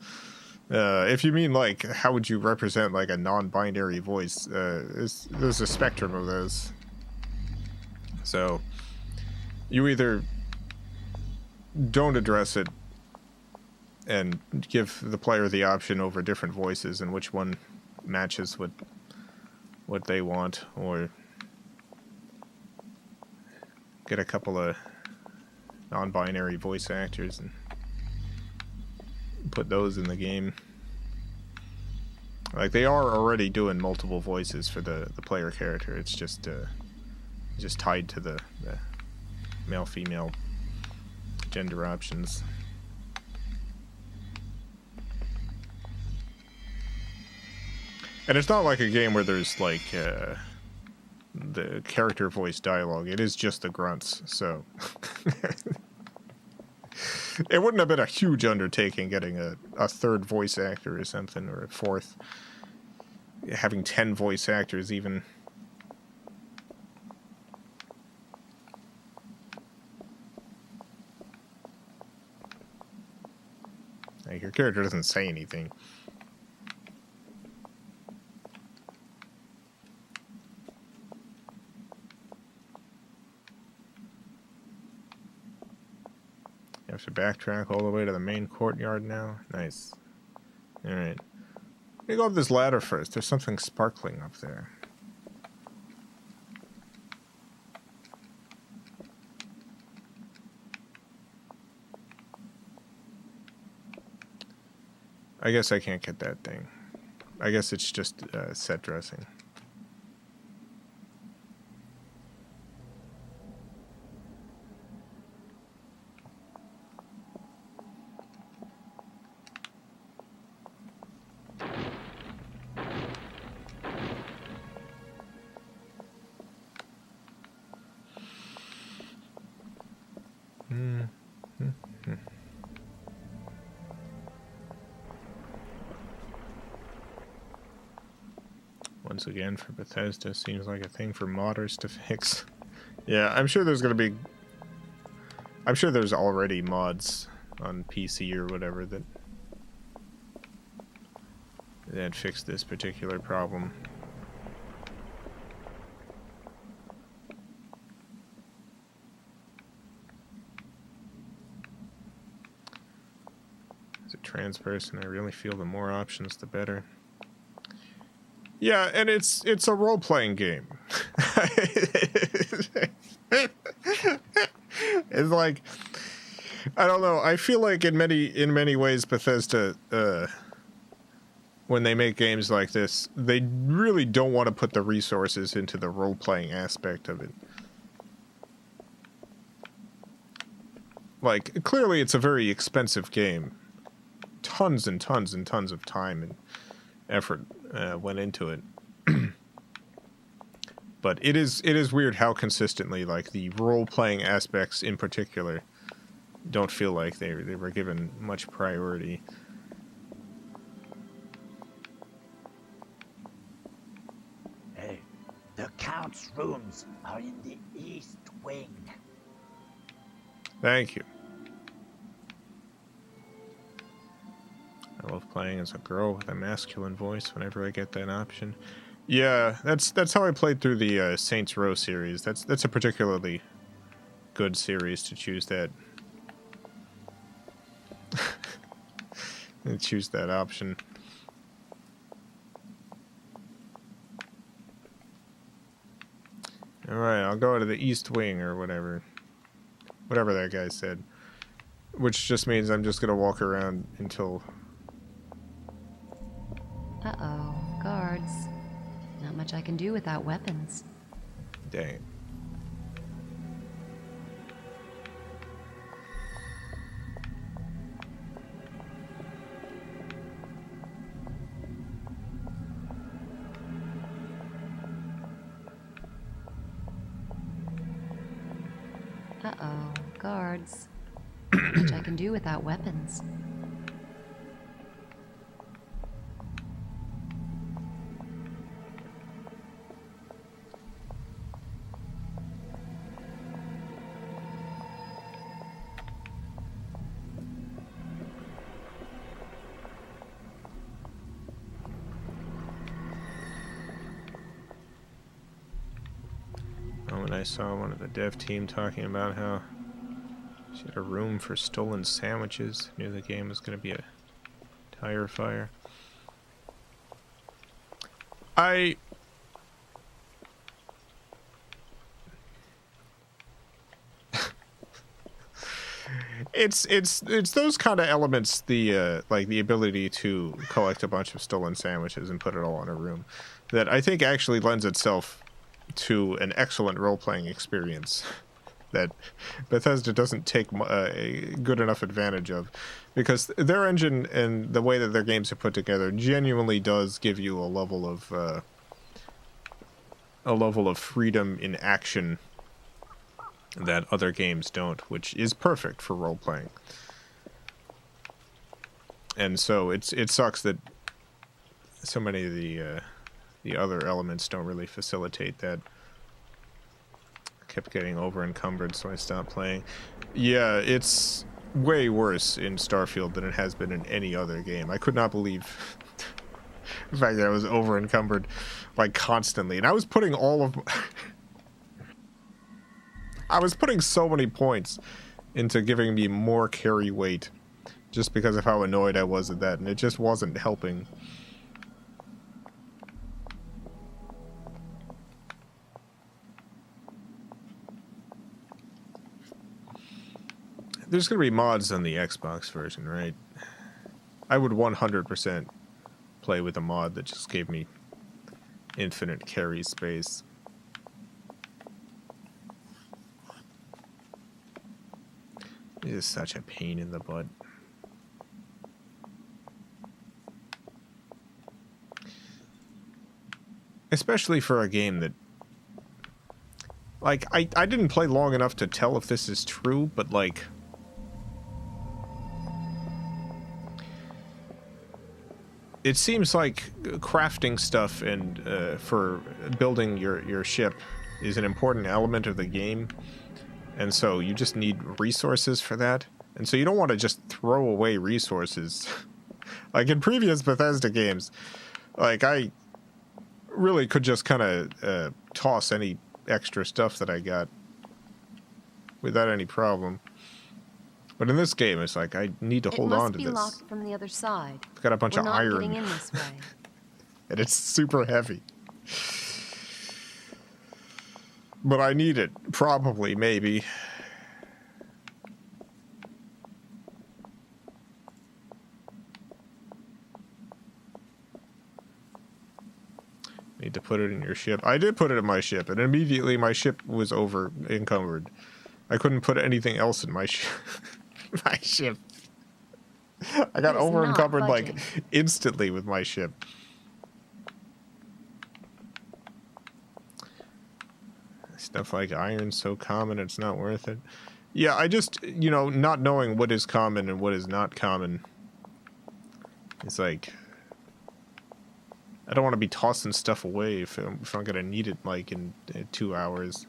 If you mean, like, how would you represent, like, a non-binary voice, there's a spectrum of those. So, you either don't address it and give the player the option over different voices and which one matches what they want, or get a couple of non-binary voice actors and put those in the game. Like, they are already doing multiple voices for the player character. It's just tied to the male-female gender options. And it's not like a game where there's, like, the character voice dialogue. It is just the grunts, so... It wouldn't have been a huge undertaking getting a third voice actor or something, or a fourth. Having 10 voice actors, even. Like, your character doesn't say anything. You have to backtrack all the way to the main courtyard now. Nice. Alright. Let me go up this ladder first. There's something sparkling up there. I guess I can't get that thing. I guess it's just set dressing. Once again, for Bethesda, seems like a thing for modders to fix. Yeah, I'm sure there's gonna be... I'm sure there's already mods on PC or whatever that that fix this particular problem. As a trans person, I really feel the more options, the better. Yeah, and it's a role-playing game. It's like, I don't know. I feel like in many ways, Bethesda, when they make games like this, they really don't want to put the resources into the role-playing aspect of it. Like, clearly it's a very expensive game. Tons and tons and tons of time and effort went into it. But it is weird how consistently, like, the role-playing aspects in particular don't feel like they were given much priority. Hey, the Count's rooms are in the East Wing. Thank you. I love playing as a girl with a masculine voice whenever I get that option. Yeah, that's how I played through the Saints Row series. That's a particularly good series to choose that. And choose that option. Alright, I'll go to the East Wing or whatever. Whatever that guy said. Which just means I'm just gonna walk around until... Uh-oh, guards. Not much I can do without weapons. Dang. Uh-oh, guards. Not much I can do without weapons. When I saw one of the dev team talking about how she had a room for stolen sandwiches, knew the game was going to be a tire fire. It's those kind of elements, the like the ability to collect a bunch of stolen sandwiches and put it all in a room, that I think actually lends itself to an excellent role-playing experience that Bethesda doesn't take a good enough advantage of, because their engine and the way that their games are put together genuinely does give you a level of freedom in action that other games don't, which is perfect for role-playing. And so it sucks that so many of the other elements don't really facilitate that. I kept getting over-encumbered, so I stopped playing. Yeah, it's way worse in Starfield than it has been in any other game. I could not believe the fact that I was over-encumbered, like, constantly. And I was putting I was putting so many points into giving me more carry weight just because of how annoyed I was at that, and it just wasn't helping. There's going to be mods on the Xbox version, right? I would 100% play with a mod that just gave me infinite carry space. It is such a pain in the butt. Especially for a game that... Like, I didn't play long enough to tell if this is true, but, like... It seems like crafting stuff and for building your ship is an important element of the game. And so you just need resources for that. And so you don't want to just throw away resources. Like in previous Bethesda games, Like, I really could just kind of toss any extra stuff that I got without any problem. But in this game, it's like I need to hold on to It this. must be locked from the other side. It's got a bunch We're of not iron. getting in this way. And it's super heavy. But I need it. Probably, maybe. Need to put it in your ship. I did put it in my ship, and immediately my ship was over encumbered. I couldn't put anything else in my my ship. I got It is over not encumbered like budging. instantly with my ship. Stuff like iron's so common it's not worth it. Yeah, I just, you know, not knowing what is common and what is not common. It's like I don't want to be tossing stuff away if I'm gonna need it like in 2 hours.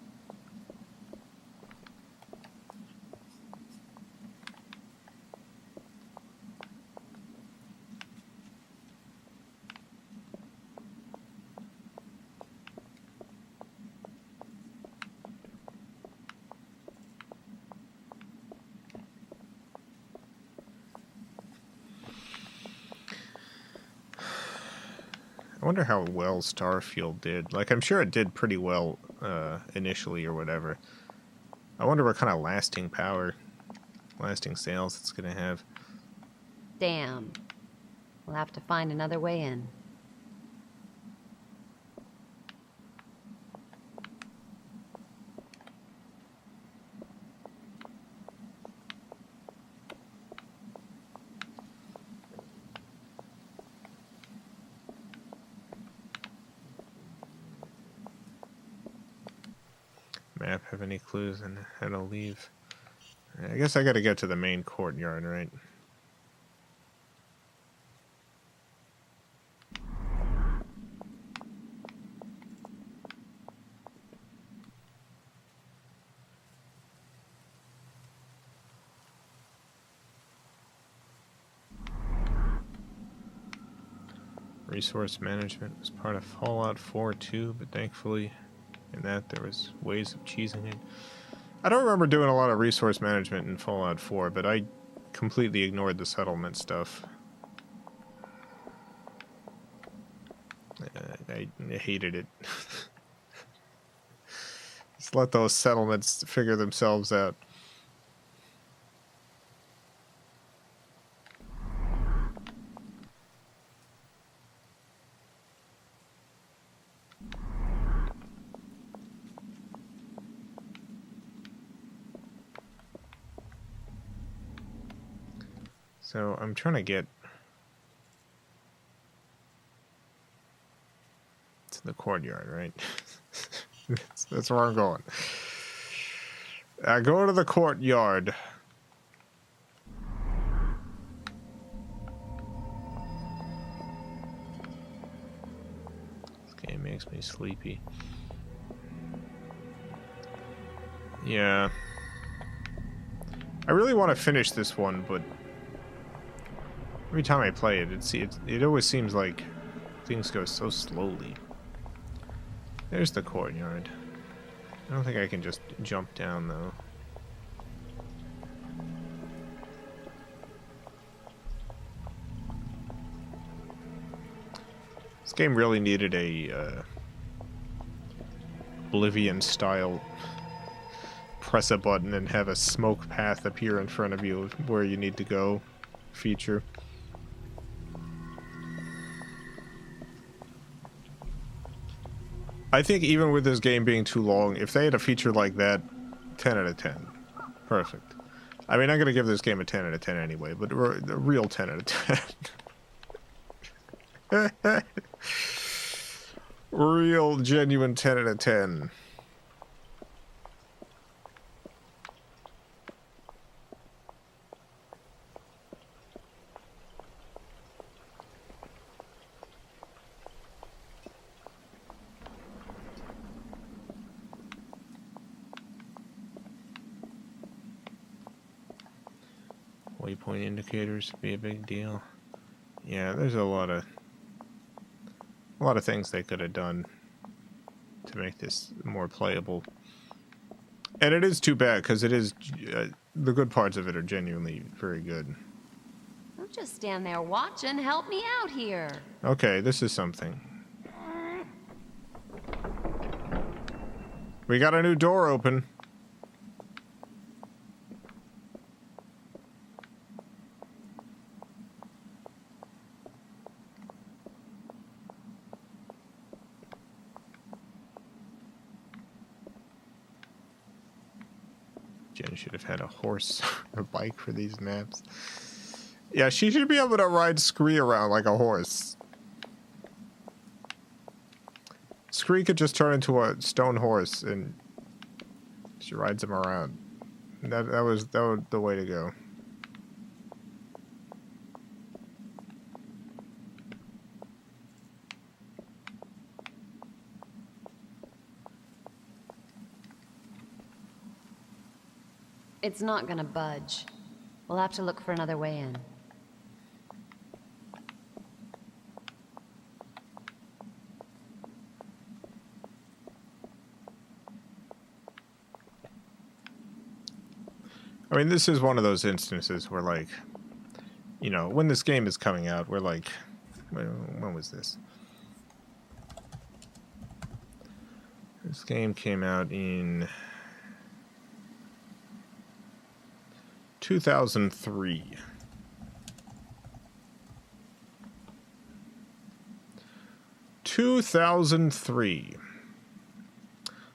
I wonder how well Starfield did. Like, I'm sure it did pretty well initially or whatever. I wonder what kind of lasting sales it's going to have. Damn. We'll have to find another way in. Map have any clues on how to leave? I guess I got to get to the main courtyard, right? Resource management was part of Fallout 4 too, but thankfully in that there was ways of cheesing it. I don't remember doing a lot of resource management in Fallout 4, but I completely ignored the settlement stuff. I hated it. Just let those settlements figure themselves out. So I'm trying to get to the courtyard, right? That's where I'm going. I go to the courtyard. This game makes me sleepy. Yeah. I really want to finish this one, but every time I play it, it always seems like things go so slowly. There's the courtyard. I don't think I can just jump down, though. This game really needed a Oblivion-style press a button and have a smoke path appear in front of you where you need to go feature. I think even with this game being too long, if they had a feature like that, 10 out of 10. Perfect. I mean, I'm going to give this game a 10 out of 10 anyway, but a real 10 out of 10. Real, genuine 10 out of 10. Waypoint indicators be a big deal. Yeah, there's a lot of a lot of things they could have done to make this more playable. And it is too bad, because it is... the good parts of it are genuinely very good. Don't just stand there watching. Help me out here. Okay, this is something. We got a new door open. Jen should have had a horse or bike for these maps. Yeah, she should be able to ride Scree around like a horse. Scree could just turn into a stone horse and she rides him around. That was the way to go. It's not gonna budge. We'll have to look for another way in. I mean, this is one of those instances where, like, you know, when this game is coming out, we're like, when was this? This game came out in 2003.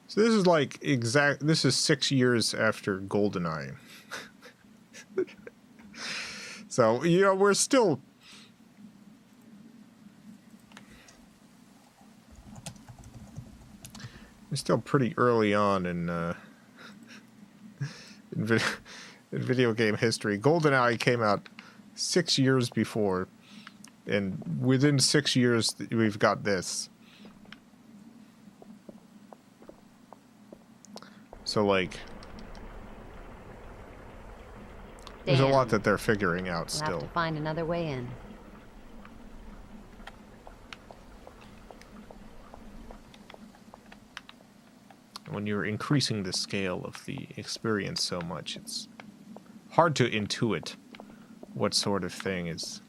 So this is like this is 6 years after GoldenEye. So, you know, we're still pretty early on in video game history. GoldenEye came out 6 years before, and within 6 years we've got this. So, like, there's a lot that they're figuring out We'll still. have to find another way in. When you're increasing the scale of the experience so much, it's hard to intuit what sort of thing is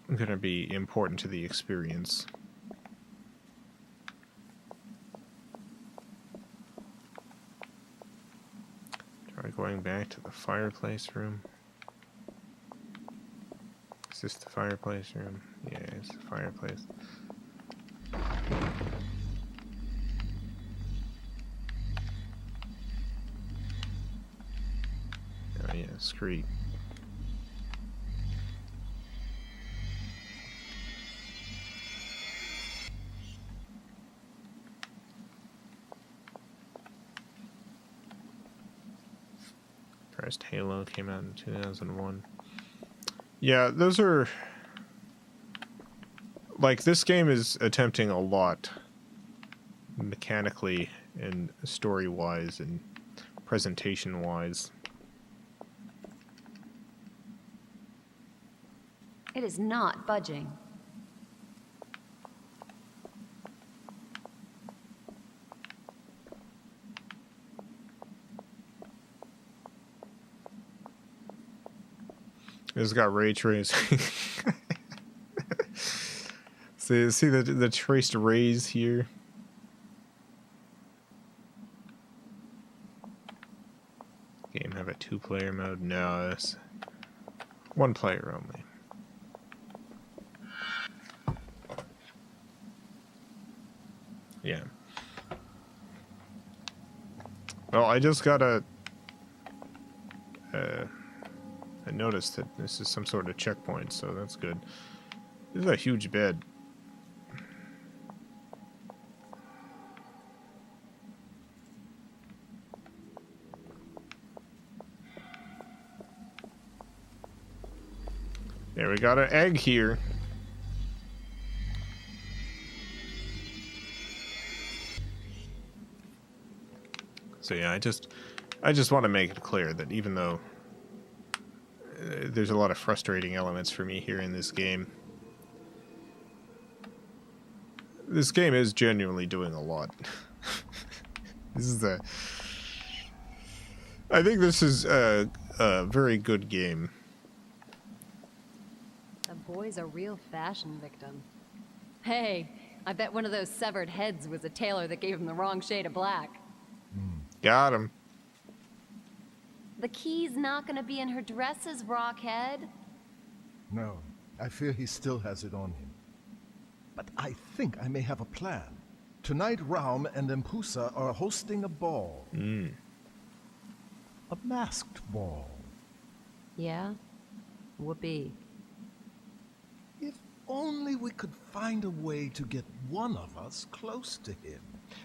going to be important to the experience. Try going back to the fireplace room. Is this the fireplace room? Yeah, it's the fireplace. Oh yeah, Screed. First Halo came out in 2001. Yeah, those are... like, this game is attempting a lot mechanically and story-wise and presentation-wise. It is not budging. It's got ray tracing. See the traced rays here? Game have a 2-player mode? No, it's 1 player only. Yeah. Well, I just got I noticed that this is some sort of checkpoint, so that's good. This is a huge bed. There, we got an egg here. So yeah, I just want to make it clear that even though there's a lot of frustrating elements for me here in this game is genuinely doing a lot. I think this is a very good game. The boy's a real fashion victim. Hey, I bet one of those severed heads was a tailor that gave him the wrong shade of black. Got him. The key's not gonna be in her dresses, Rockhead. No, I fear he still has it on him. But I think I may have a plan. Tonight, Raum and Empusa are hosting a ball. A masked ball. Yeah? Whoopee. If only we could find a way to get one of us close to him.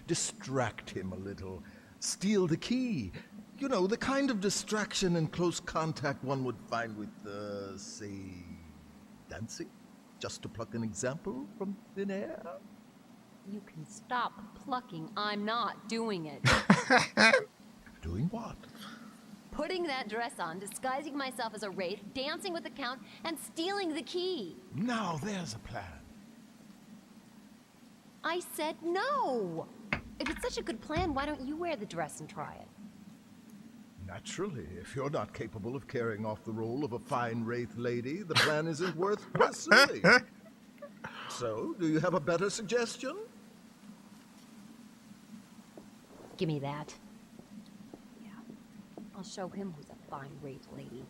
Distract him a little. Steal the key. You know, the kind of distraction and close contact one would find with, say, dancing? Just to pluck an example from thin air? You can stop plucking. I'm not doing it. Doing what? Putting that dress on, disguising myself as a wraith, dancing with the Count, and stealing the key. Now there's a plan. I said no! If it's such a good plan, why don't you wear the dress and try it? Naturally, if you're not capable of carrying off the role of a fine wraith lady, the plan isn't worth pursuing. So, do you have a better suggestion? Give me that. Yeah. I'll show him who's a fine wraith lady.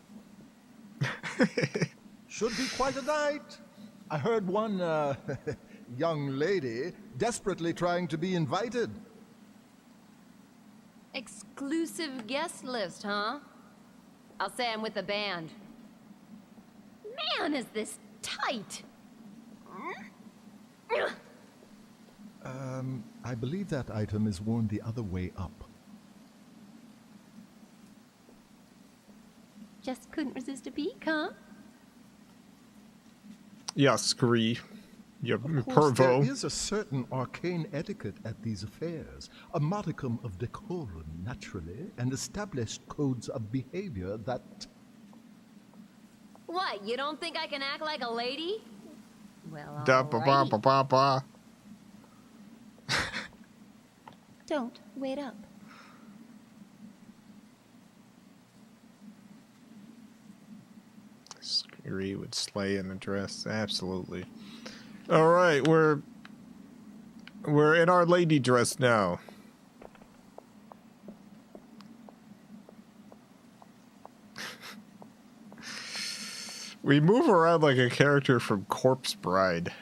Should be quite a night. I heard one, young lady desperately trying to be invited. Exclusive guest list, huh? I'll say I'm with the band. Man, is this tight! I believe that item is worn the other way up. Just couldn't resist a peek, huh? Yeah, Scree. You Of course, there pervo. is a certain arcane etiquette at these affairs, a modicum of decorum, naturally, and established codes of behavior that... What, you don't think I can act like a lady? Well, Da ba ba ba ba ba. Don't wait up. Scree would slay in a dress, absolutely. All right, we're in our lady dress now. We move around like a character from Corpse Bride.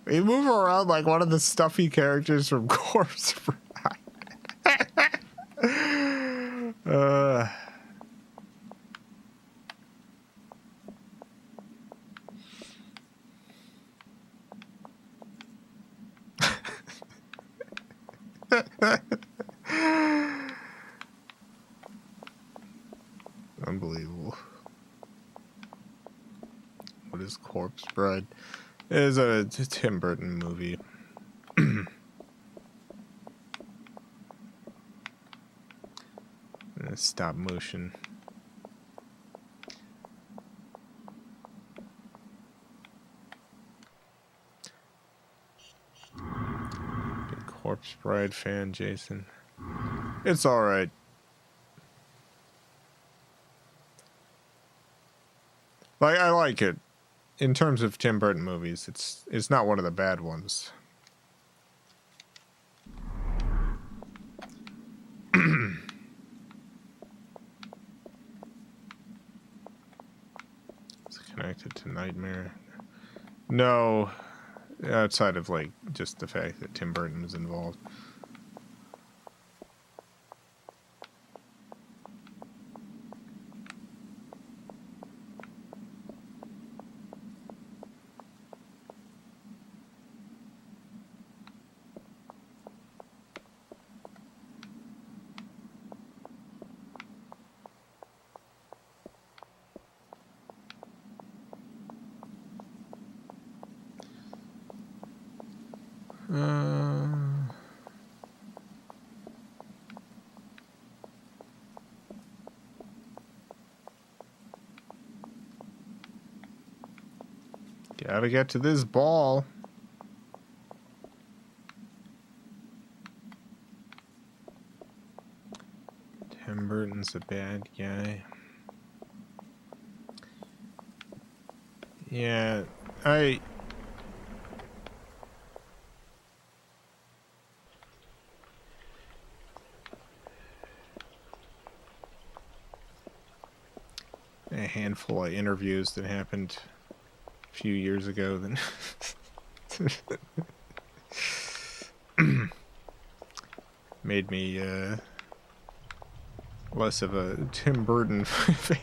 We move around like one of the stuffy characters from Corpse Bride. Unbelievable. What is Corpse Bride? It is a Tim Burton movie. Stop motion. Big Corpse Bride fan, Jason. It's alright. I like it. In terms of Tim Burton movies, it's not one of the bad ones. It's connected to Nightmare. No, outside of like just the fact that Tim Burton was involved. Gotta get to this ball. Tim Burton's a bad guy. Yeah, I a handful of interviews that happened a few years ago then made me less of a Tim Burton fan.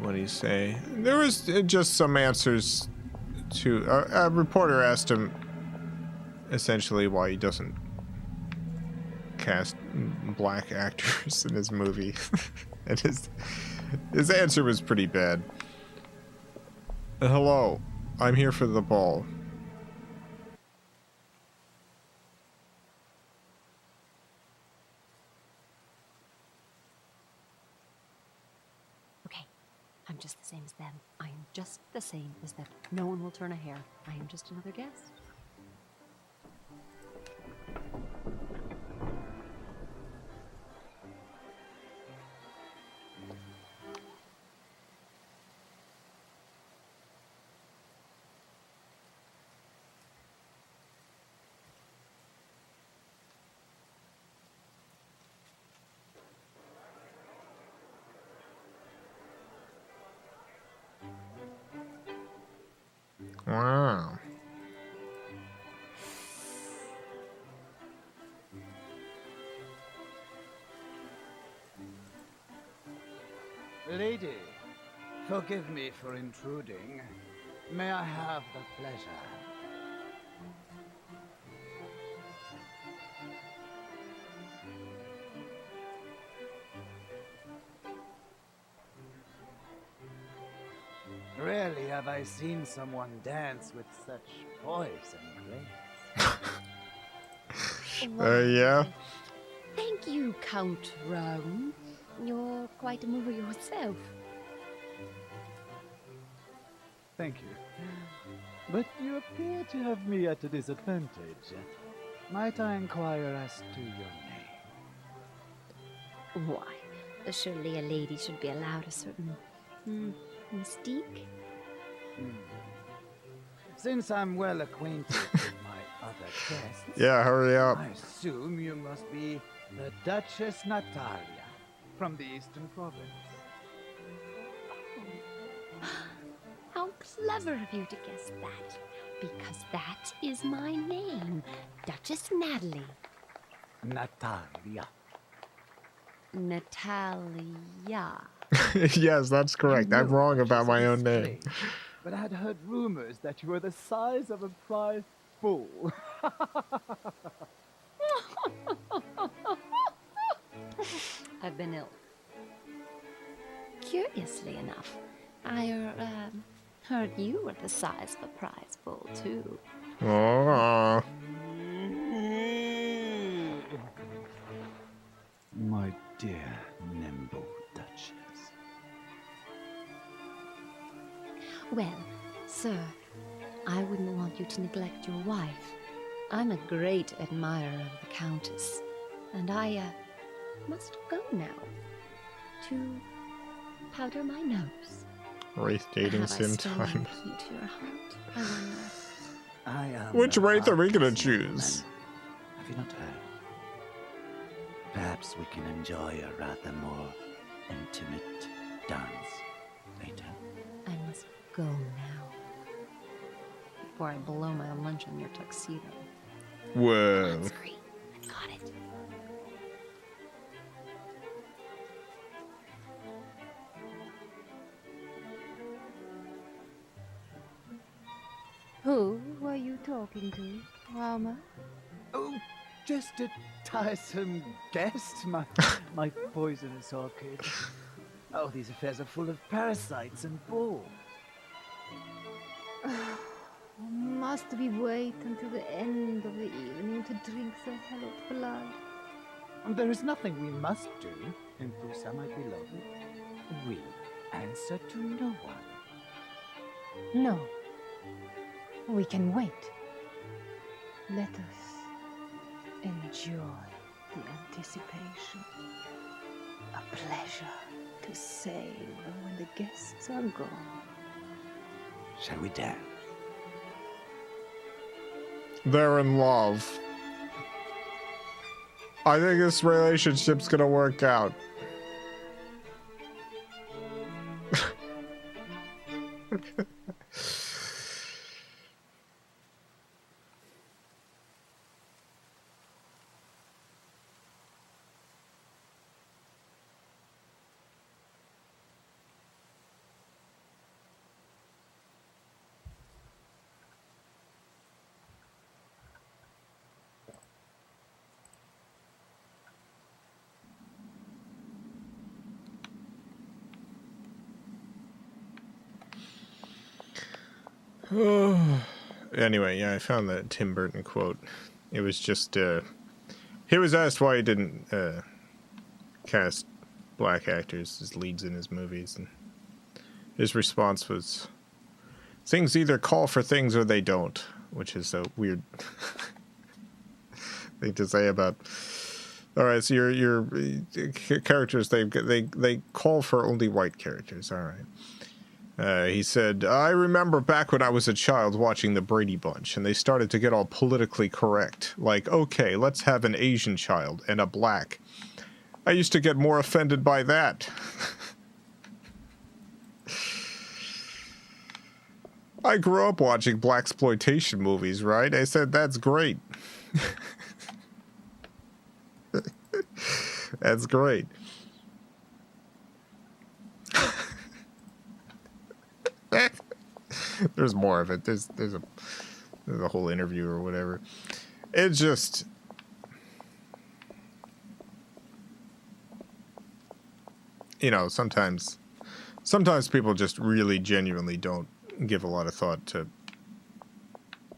What do you say? There was just some answers to a reporter asked him essentially why he doesn't cast black actors in his movie, and his answer was pretty bad. Hello, I'm here for the ball. Okay, I'm just the same as them. I am just the same as them. No one will turn a hair. I am just another guest. Wow. Lady, forgive me for intruding. May I have the pleasure? Rarely have I seen someone dance with such poise and grace. Yeah. Thank you, Count Rome. You're quite a mover yourself. Thank you. But you appear to have me at a disadvantage. Might I inquire as to your name? Why? Surely a lady should be allowed a certain mystique. Since I'm well acquainted with my other guests, Yeah, hurry up. I assume you must be the Duchess Natalia from the Eastern Province. How clever of you to guess that. Because that is my name, Duchess Natalie. Natalia. Natalia. Yes, that's correct. I'm wrong about my own name. But I had heard rumors that you were the size of a prize bull. I've been ill. Curiously enough, I heard you were the size of a prize bull, too. Oh. My dear nimble Duchess. Well, sir, I wouldn't want you to neglect your wife. I'm a great admirer of the Countess, and I, must go now to powder my nose. Wraith dating Have I sim stolen time. the key to your heart? I wonder. I am Which the wraith are we gonna heartless choose? woman. Have you not heard? Perhaps we can enjoy a rather more intimate dance later. I must go now. Before I blow my lunch on your tuxedo. Whoa. Sorry, I got it. Who were you talking to, Rama? Oh, just a tiresome guest, my poisonous orchid. Oh, these affairs are full of parasites and bull. My Must we wait until the end of the evening to drink the hell's blood? There is nothing we must do, Enthusa, my beloved. We answer to no one. No. We can wait. Let us enjoy the anticipation. A pleasure to savor when the guests are gone. Shall we dance? They're in love. I think this relationship's gonna work out. Anyway, yeah, I found that Tim Burton quote. It was just, he was asked why he didn't cast black actors as leads in his movies, and his response was, things either call for things or they don't, which is a weird thing to say about. All right, so your characters, they call for only white characters. All right. He said, I remember back when I was a child watching the Brady Bunch, and they started to get all politically correct. Like, okay, let's have an Asian child and a black. I used to get more offended by that. I grew up watching blaxploitation movies, right? I said, that's great. That's great. There's more of it. There's a whole interview or whatever. It's just, you know, sometimes people just really genuinely don't give a lot of thought to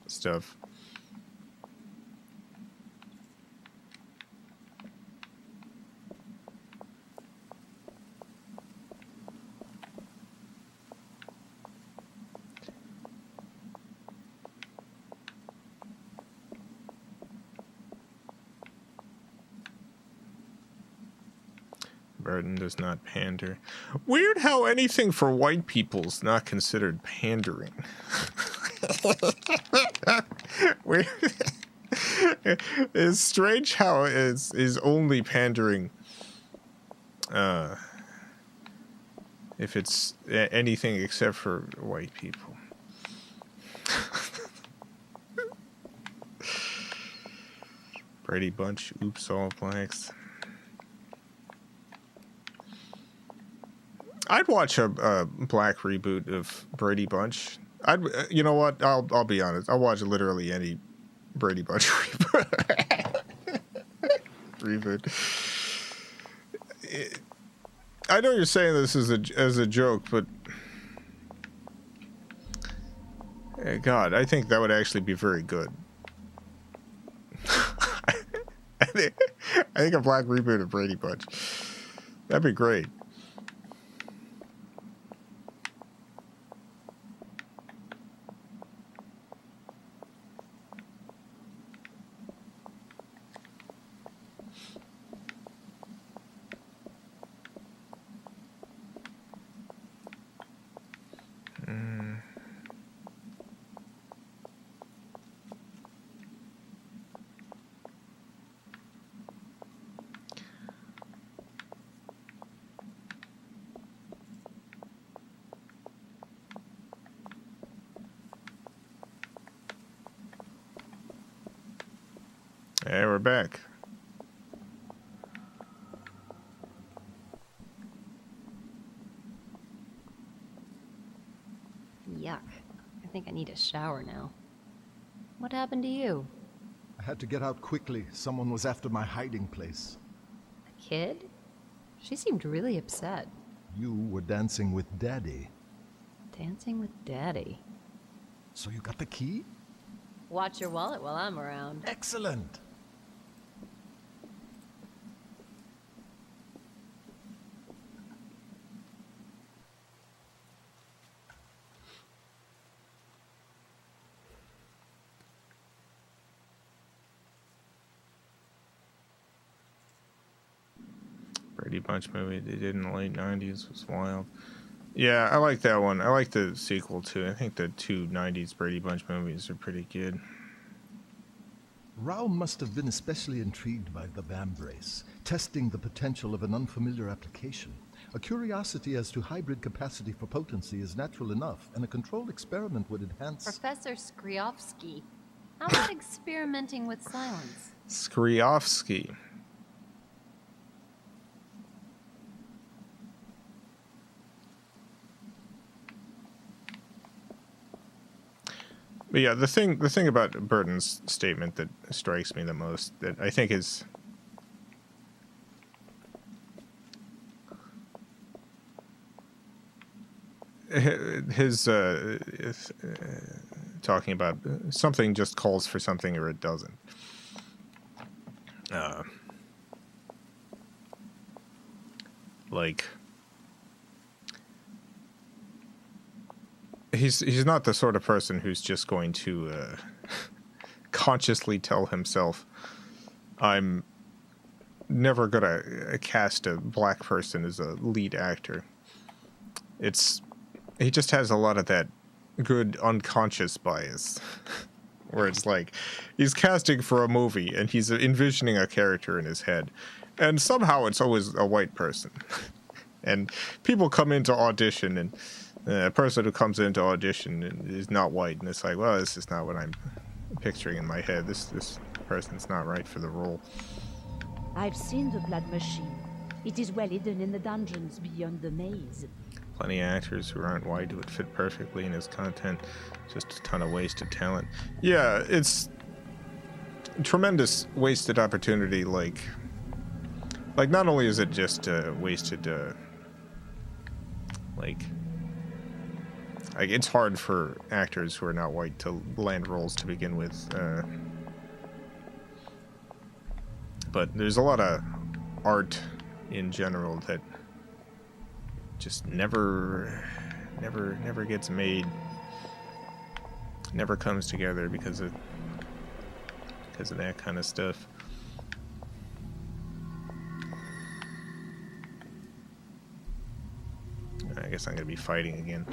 stuff. Burton does not pander. Weird how anything for white people's not considered pandering. Weird. It's strange how is only pandering if it's anything except for white people. Brady Bunch, oops, all blacks. I'd watch a black reboot of Brady Bunch. You know what? I'll be honest. I'll watch literally any Brady Bunch reboot. I know you're saying this as a joke, but God, I think that would actually be very good. I think a black reboot of Brady Bunch. That'd be great. Hey, we're back. Yuck. I think I need a shower now. What happened to you? I had to get out quickly. Someone was after my hiding place. A kid? She seemed really upset. You were dancing with Daddy. Dancing with Daddy? So you got the key? Watch your wallet while I'm around. Excellent. Brady Bunch movie they did in the late 90s was wild. Yeah, I like that one. I like the sequel too. I think the two 90s Brady Bunch movies are pretty good. Rao must have been especially intrigued by the vambrace, testing the potential of an unfamiliar application. A curiosity as to hybrid capacity for potency is natural enough, and a controlled experiment would enhance... Professor Skriovsky, how about experimenting with silence? Skriovsky. But yeah, the thing about Burton's statement that strikes me the most, that I think is his talking about something just calls for something or it doesn't. Like he's not the sort of person who's just going to consciously tell himself, I'm never gonna cast a black person as a lead actor. He just has a lot of that good unconscious bias where it's like he's casting for a movie and he's envisioning a character in his head, and somehow it's always a white person. And people come into audition, and a person who comes into audition is not white, and it's like, well, this is not what I'm picturing in my head. This person's not right for the role. I've seen the blood machine. It is well hidden in the dungeons beyond the maze. Plenty of actors who aren't white who would fit perfectly in his content. Just a ton of wasted talent. Yeah, it's tremendous wasted opportunity. Like not only is it just wasted, like it's hard for actors who are not white to land roles to begin with. But there's a lot of art in general that just never gets made, never comes together because of that kind of stuff. I guess I'm gonna be fighting again.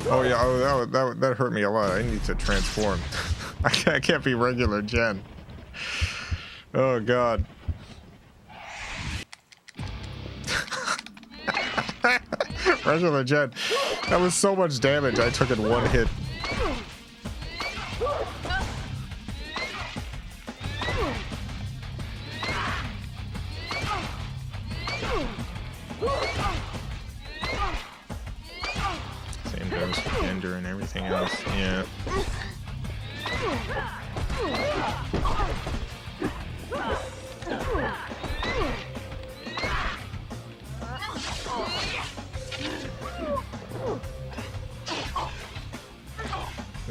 Oh yeah, that hurt me a lot. I need to transform. I can't be regular Jen. Oh god. Regular Jen. That was so much damage I took in one hit. Same goes for gender and everything else. Yeah.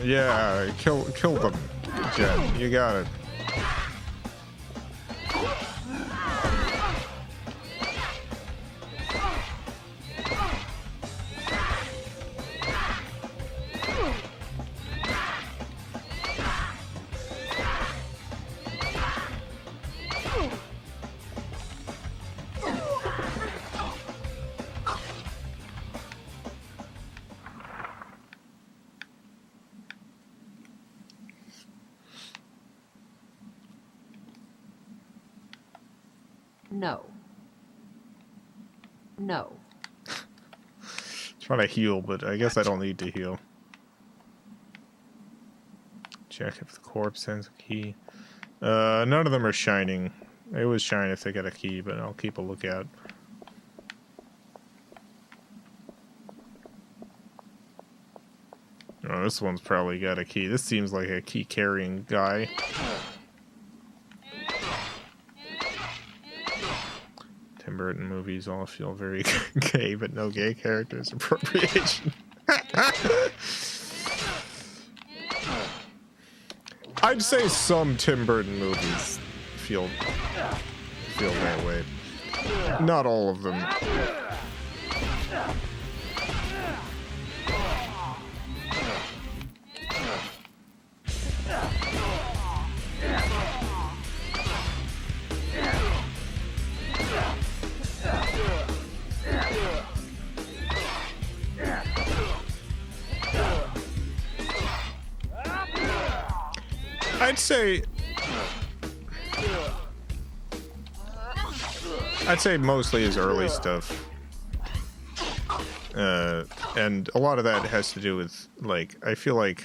Yeah, kill them, Jen. You got it. No. Trying to heal, but I guess I don't need to heal. Check if the corpse sends a key. None of them are shining. They always shine if they get a key, but I'll keep a lookout. Oh, this one's probably got a key. This seems like a key-carrying guy. Tim Burton movies all feel very gay, but no gay characters. Appropriation. I'd say some Tim Burton movies feel that way. Not all of them. I'd say mostly his early stuff. And a lot of that has to do with, like, I feel like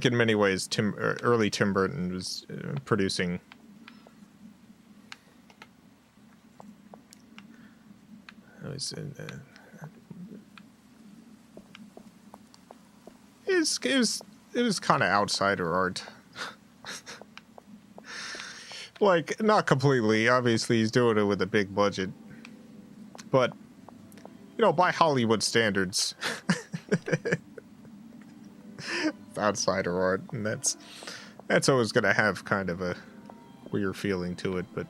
in many ways early Tim Burton was producing it was kind of outsider art. Like, not completely. Obviously, he's doing it with a big budget. But, you know, by Hollywood standards, it's outsider art. And that's always going to have kind of a weird feeling to it. But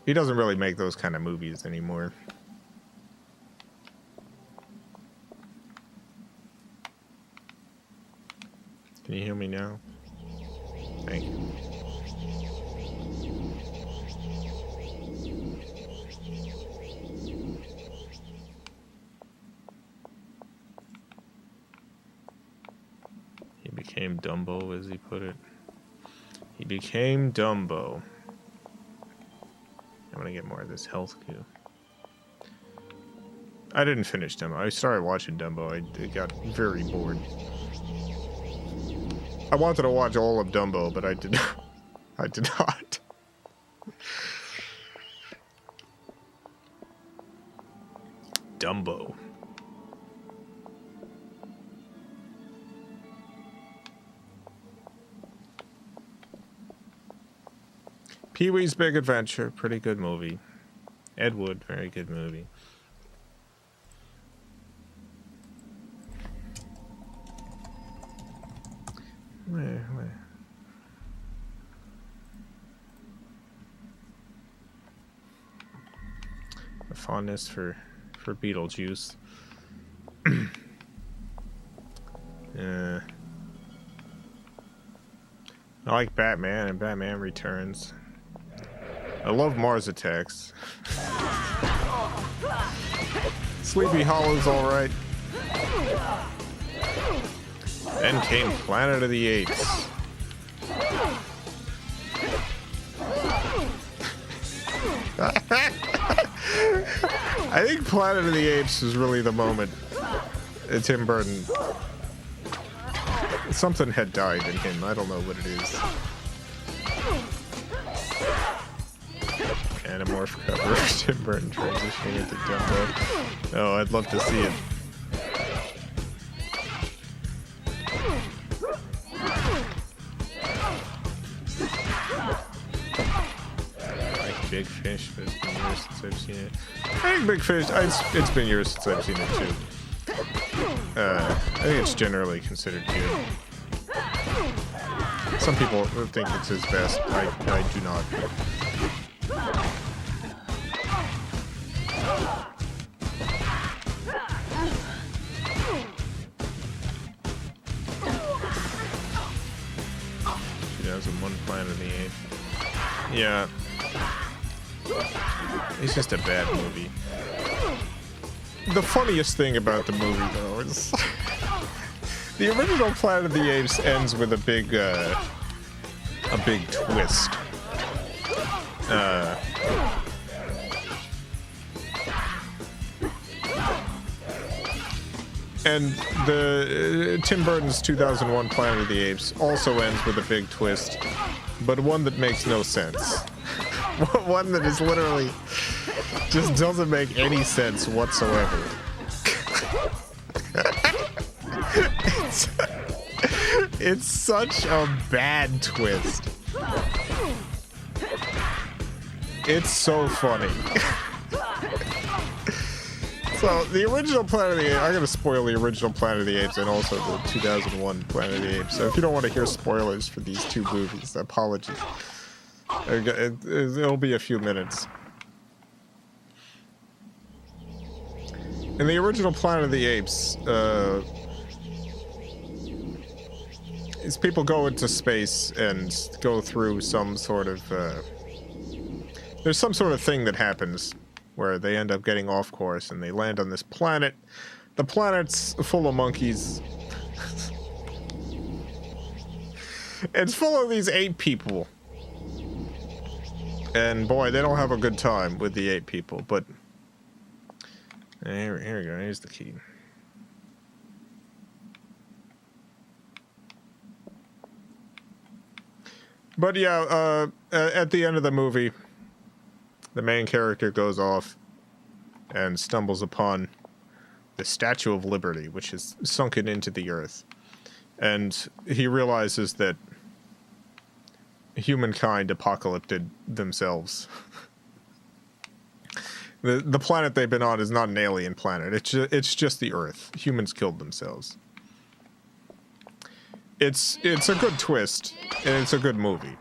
he doesn't really make those kind of movies anymore. Can you hear me now? Thank you. He became Dumbo, as he put it. He became Dumbo. I'm gonna get more of this health cue. I didn't finish Dumbo. I started watching Dumbo. I got very bored. I wanted to watch all of Dumbo, but I did not. I did not. Dumbo. Pee-wee's Big Adventure, pretty good movie. Ed Wood, very good movie. Where? A fondness for Beetlejuice. I like Batman and Batman Returns. I love Mars Attacks. Sleepy Hollow's alright. Then came Planet of the Apes. I think Planet of the Apes was really the moment Tim Burton. Something had died in him. I don't know what it is. Animorph cover of Tim Burton transitioning into Dumbo. Oh, I'd love to see it. Big Fish, but it's been years since I've seen it. I think Big Fish, it's been years since I've seen it too. I think it's generally considered good. Some people think it's his best. I do not. One Planet of the Apes. Yeah. It's just a bad movie. The funniest thing about the movie, though, is the original Planet of the Apes ends with a big twist. And the Tim Burton's 2001 Planet of the Apes also ends with a big twist, but one that makes no sense. One that is literally just doesn't make any sense whatsoever. It's such a bad twist. It's so funny. So the original Planet of the Apes, I'm gonna spoil the original Planet of the Apes and also the 2001 Planet of the Apes. So if you don't want to hear spoilers for these two movies, apologies. It'll be a few minutes. In the original Planet of the Apes, these people go into space and go through some sort of, there's some sort of thing that happens where they end up getting off course and they land on this planet. The planet's full of monkeys. It's full of these ape people. And boy, they don't have a good time with the ape people, but here we go, here's the key. But yeah, at the end of the movie, the main character goes off and stumbles upon the Statue of Liberty, which is sunken into the earth. And he realizes that humankind apocalypted themselves. The planet they've been on is not an alien planet. It's just the Earth. Humans killed themselves. It's a good twist, and it's a good movie.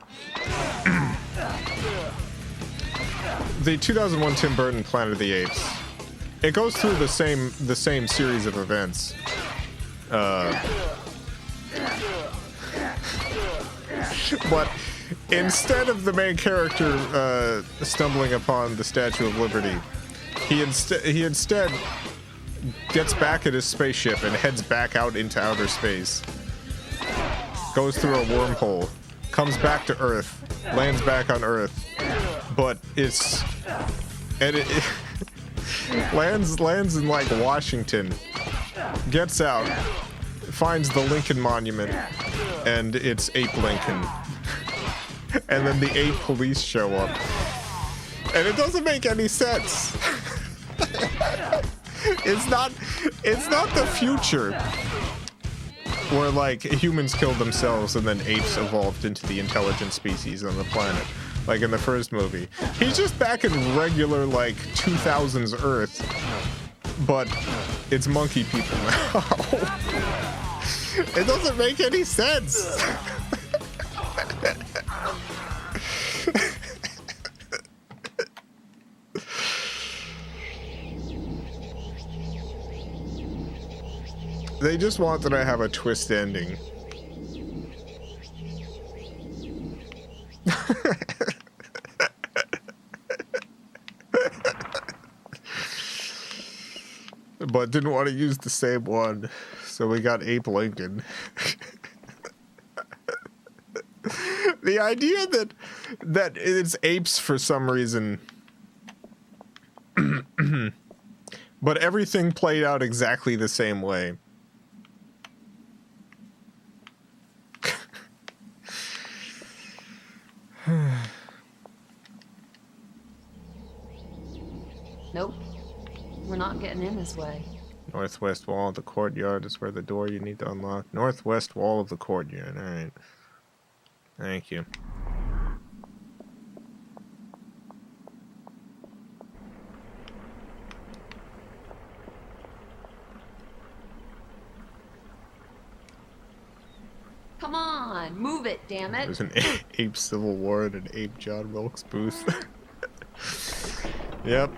The 2001 Tim Burton Planet of the Apes, it goes through the same series of events. But instead of the main character stumbling upon the Statue of Liberty, he instead gets back at his spaceship and heads back out into outer space. Goes through a wormhole, comes back to Earth, lands back on Earth, but it lands in like Washington, gets out, finds the Lincoln Monument, and it's Ape Lincoln. And then the ape police show up. And it doesn't make any sense. It's not the future where like humans killed themselves and then apes evolved into the intelligent species on the planet, like in the first movie. He's just back in regular like 2000s Earth, but it's monkey people now. It doesn't make any sense. They just wanted to have a twist ending. But didn't want to use the same one, so we got Ape Lincoln. The idea that it's apes for some reason, but everything played out exactly the same way. Nope. We're not getting in this way. Northwest wall of the courtyard is where the door you need to unlock. Northwest wall of the courtyard. Alright. Thank you. Come on, move it, damn it. There's an ape Civil War and an ape John Wilkes Booth. Yep.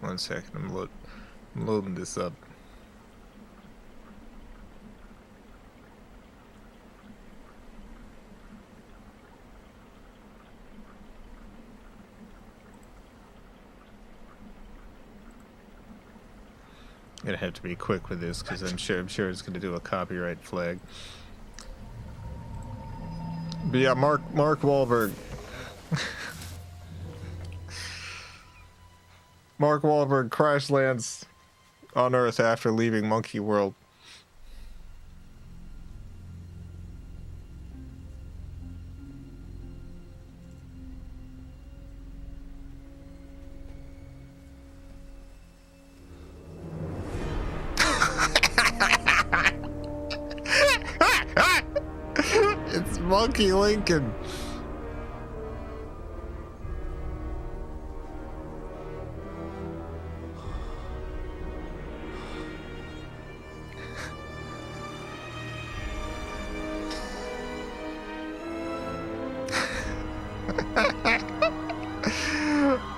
One second, I'm loading this up. I'm gonna have to be quick with this because I'm sure it's gonna do a copyright flag. But yeah, Mark Wahlberg. Mark Wahlberg crash lands on Earth after leaving Monkey World. It's Monkey Lincoln.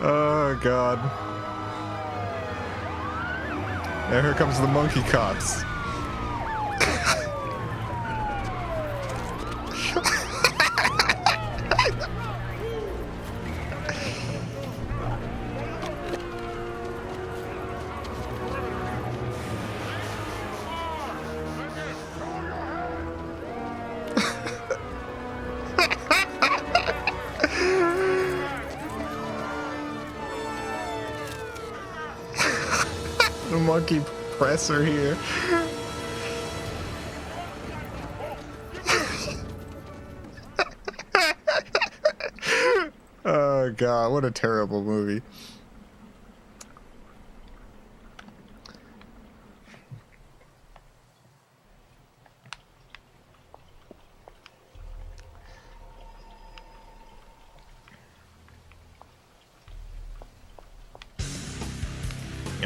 Oh, God. And here comes the monkey cops. The monkey presser here. Oh God, what a terrible movie.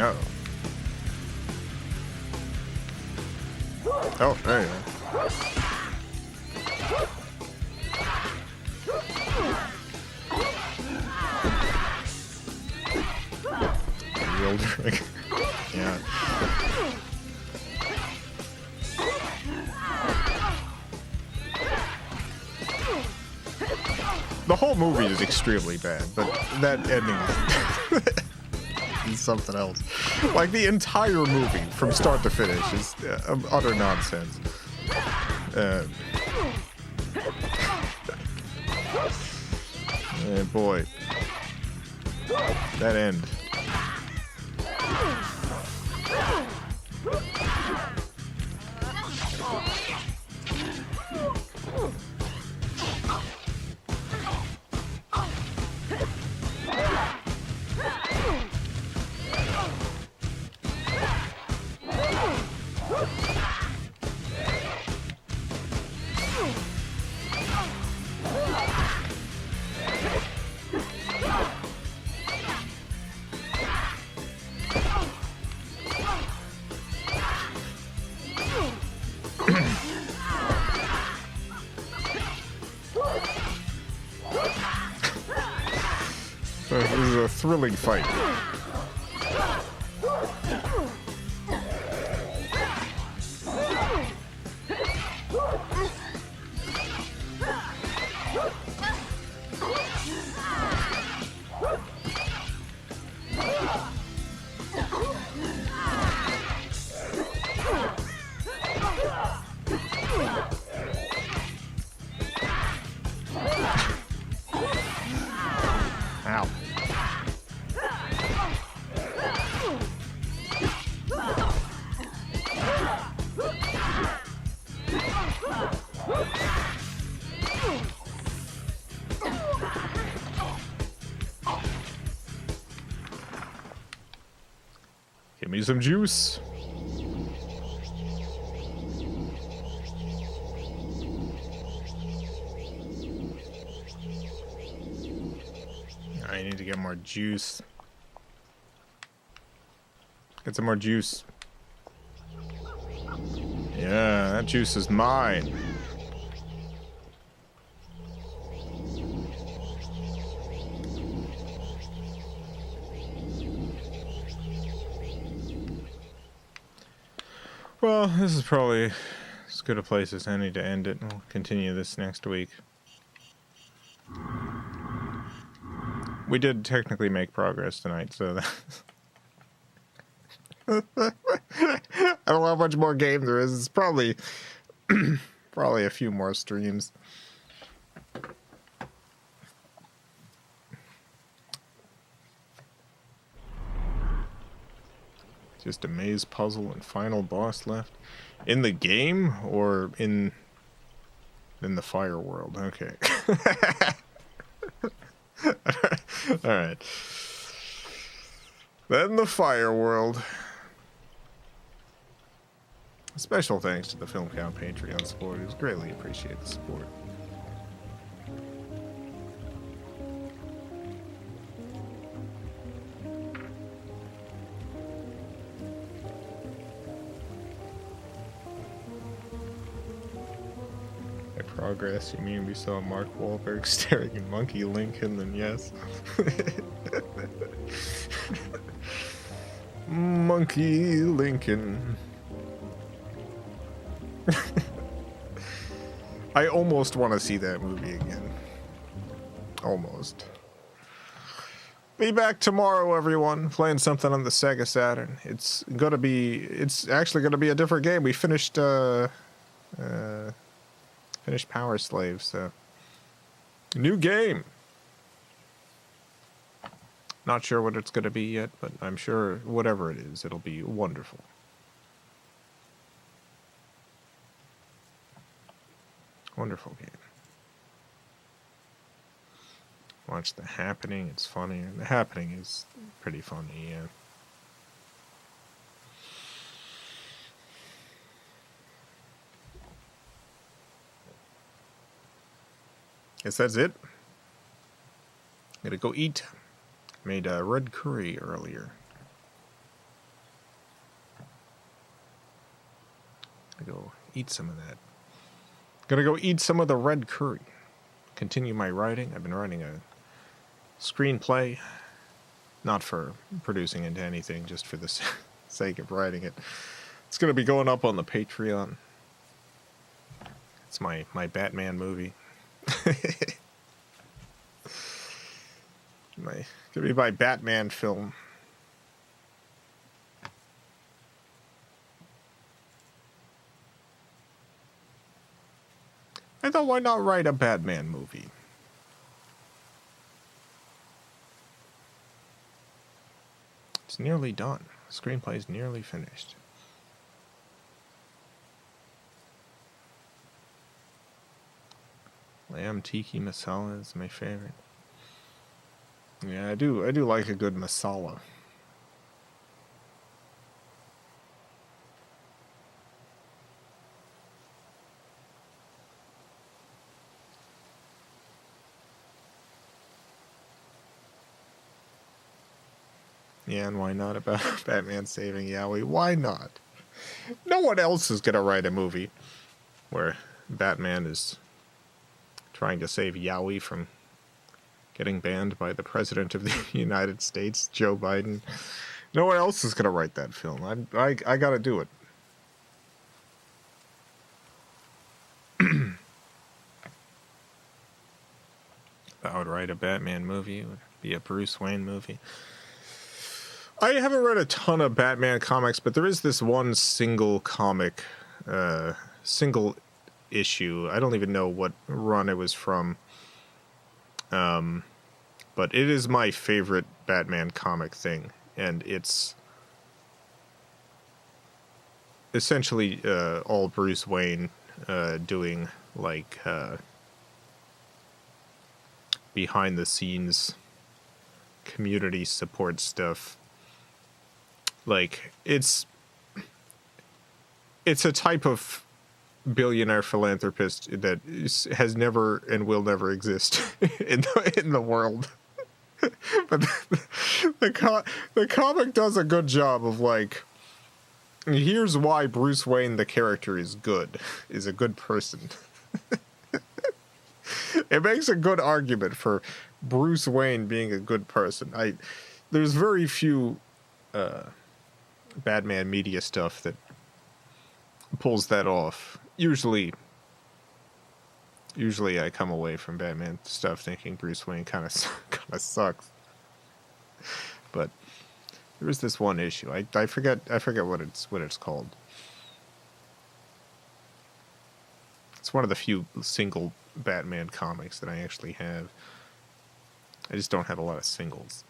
Oh. Oh, there you go. Real drink. Yeah. The whole movie is extremely bad, but that ending is something else. Like the entire movie, from start to finish, is utter nonsense. Boy, that end. This is a thrilling fight. Ow. Give me some juice. I need to get more juice. Get some more juice. Yeah, that juice is mine. Well, this is probably as good a place as any to end it. We'll continue this next week. We did technically make progress tonight, so that I don't know how much more game there is. It's probably probably a few more streams. Just a maze puzzle and final boss left. In the game or in the fire world? Okay. Alright. Then the fire world. Special thanks to the FilmCow Patreon supporters. Greatly appreciate the support. By progress, you mean we saw Mark Wahlberg staring at Monkey Lincoln, then yes. Monkey Lincoln. I almost want to see that movie again. Almost. Be back tomorrow, everyone, playing something on the Sega Saturn. It's actually gonna be a different game. We finished Power Slave, so new game. Not sure what it's gonna be yet, but I'm sure whatever it is, it'll be wonderful. Wonderful game. Watch The Happening, it's funny. The Happening is pretty funny, yeah. Guess that's it. Gotta go eat. Made a red curry earlier. Gotta go eat some of that. Gonna go eat some of the red curry. Continue my writing. I've been writing a screenplay. Not for producing into anything, just for the sake of writing it. It's gonna be going up on the Patreon. It's my Batman movie. Gonna be my Batman film. I thought, why not write a Batman movie? It's nearly done. The screenplay's nearly finished. Lamb tiki masala is my favorite. Yeah, I do like a good masala. Yeah, and why not about Batman saving Yowie? Why not? No one else is gonna write a movie where Batman is trying to save Yowie from getting banned by the President of the United States, Joe Biden. No one else is gonna write that film. I gotta do it. If I would write a Batman movie, it would be a Bruce Wayne movie. I haven't read a ton of Batman comics, but there is this one single comic, single issue. I don't even know what run it was from. But it is my favorite Batman comic thing, and it's essentially all Bruce Wayne doing like behind the scenes community support stuff. Like, it's a type of billionaire philanthropist that has never and will never exist in the world. But the comic does a good job of, like, here's why Bruce Wayne the character is a good person. It makes a good argument for Bruce Wayne being a good person. There's very few Batman media stuff that pulls that off. Usually I come away from Batman stuff thinking Bruce Wayne kind of sucks. But there was this one issue. I forget what it's called. It's one of the few single Batman comics that I actually have. I just don't have a lot of singles.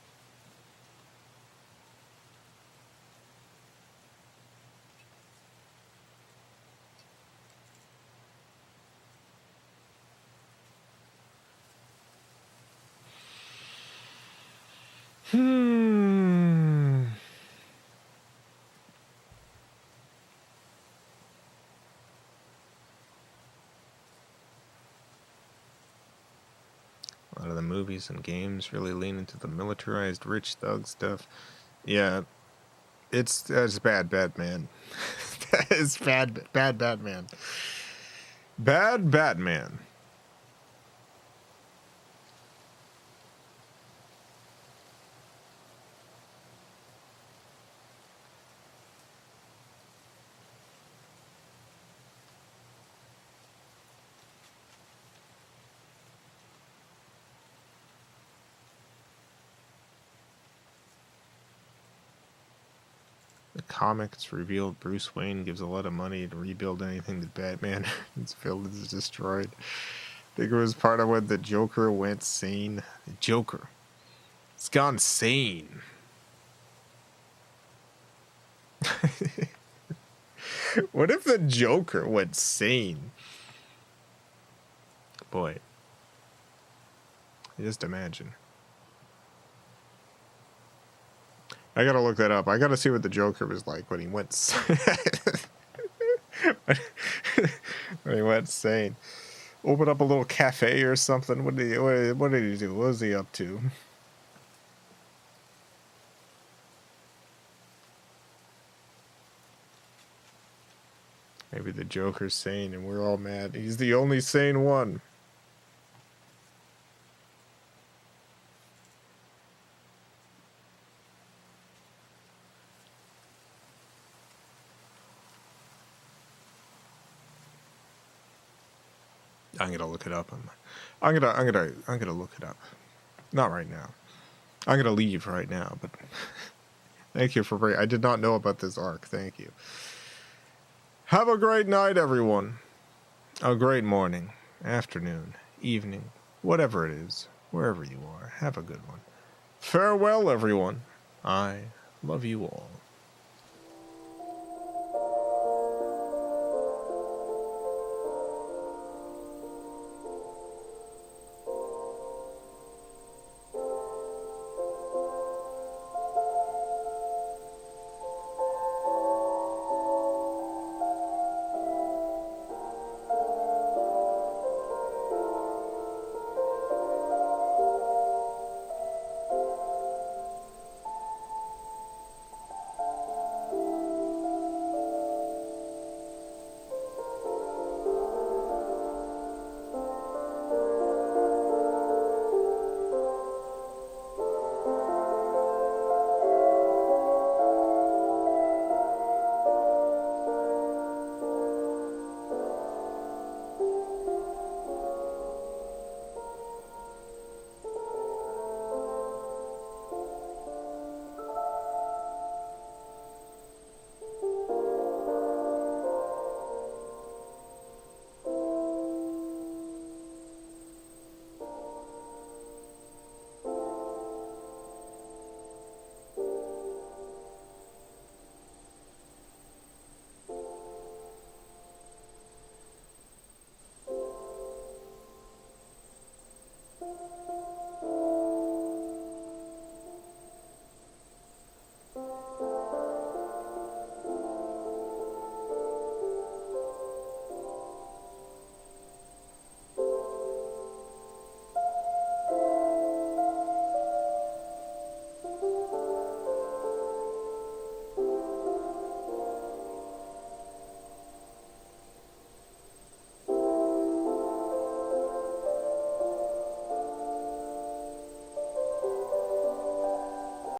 lot of the movies and games really lean into the militarized rich thug stuff. Yeah, that's bad, Batman. That is bad, Batman. Bad Batman. The comics revealed Bruce Wayne gives a lot of money to rebuild anything that Batman has built is destroyed. I think it was part of when the Joker went sane. The Joker. It's gone sane. What if the Joker went sane? Boy. Just imagine. I gotta look that up. I gotta see what the Joker was like when he went when he went sane. Open up a little cafe or something. What did he do? What was he up to? Maybe the Joker's sane and we're all mad. He's the only sane one. I'm gonna look it up. I'm gonna look it up. Not right now. I'm gonna leave right now. But thank you for I did not know about this arc. Thank you. Have a great night, everyone. A great morning, afternoon, evening, whatever it is, wherever you are. Have a good one. Farewell, everyone. I love you all.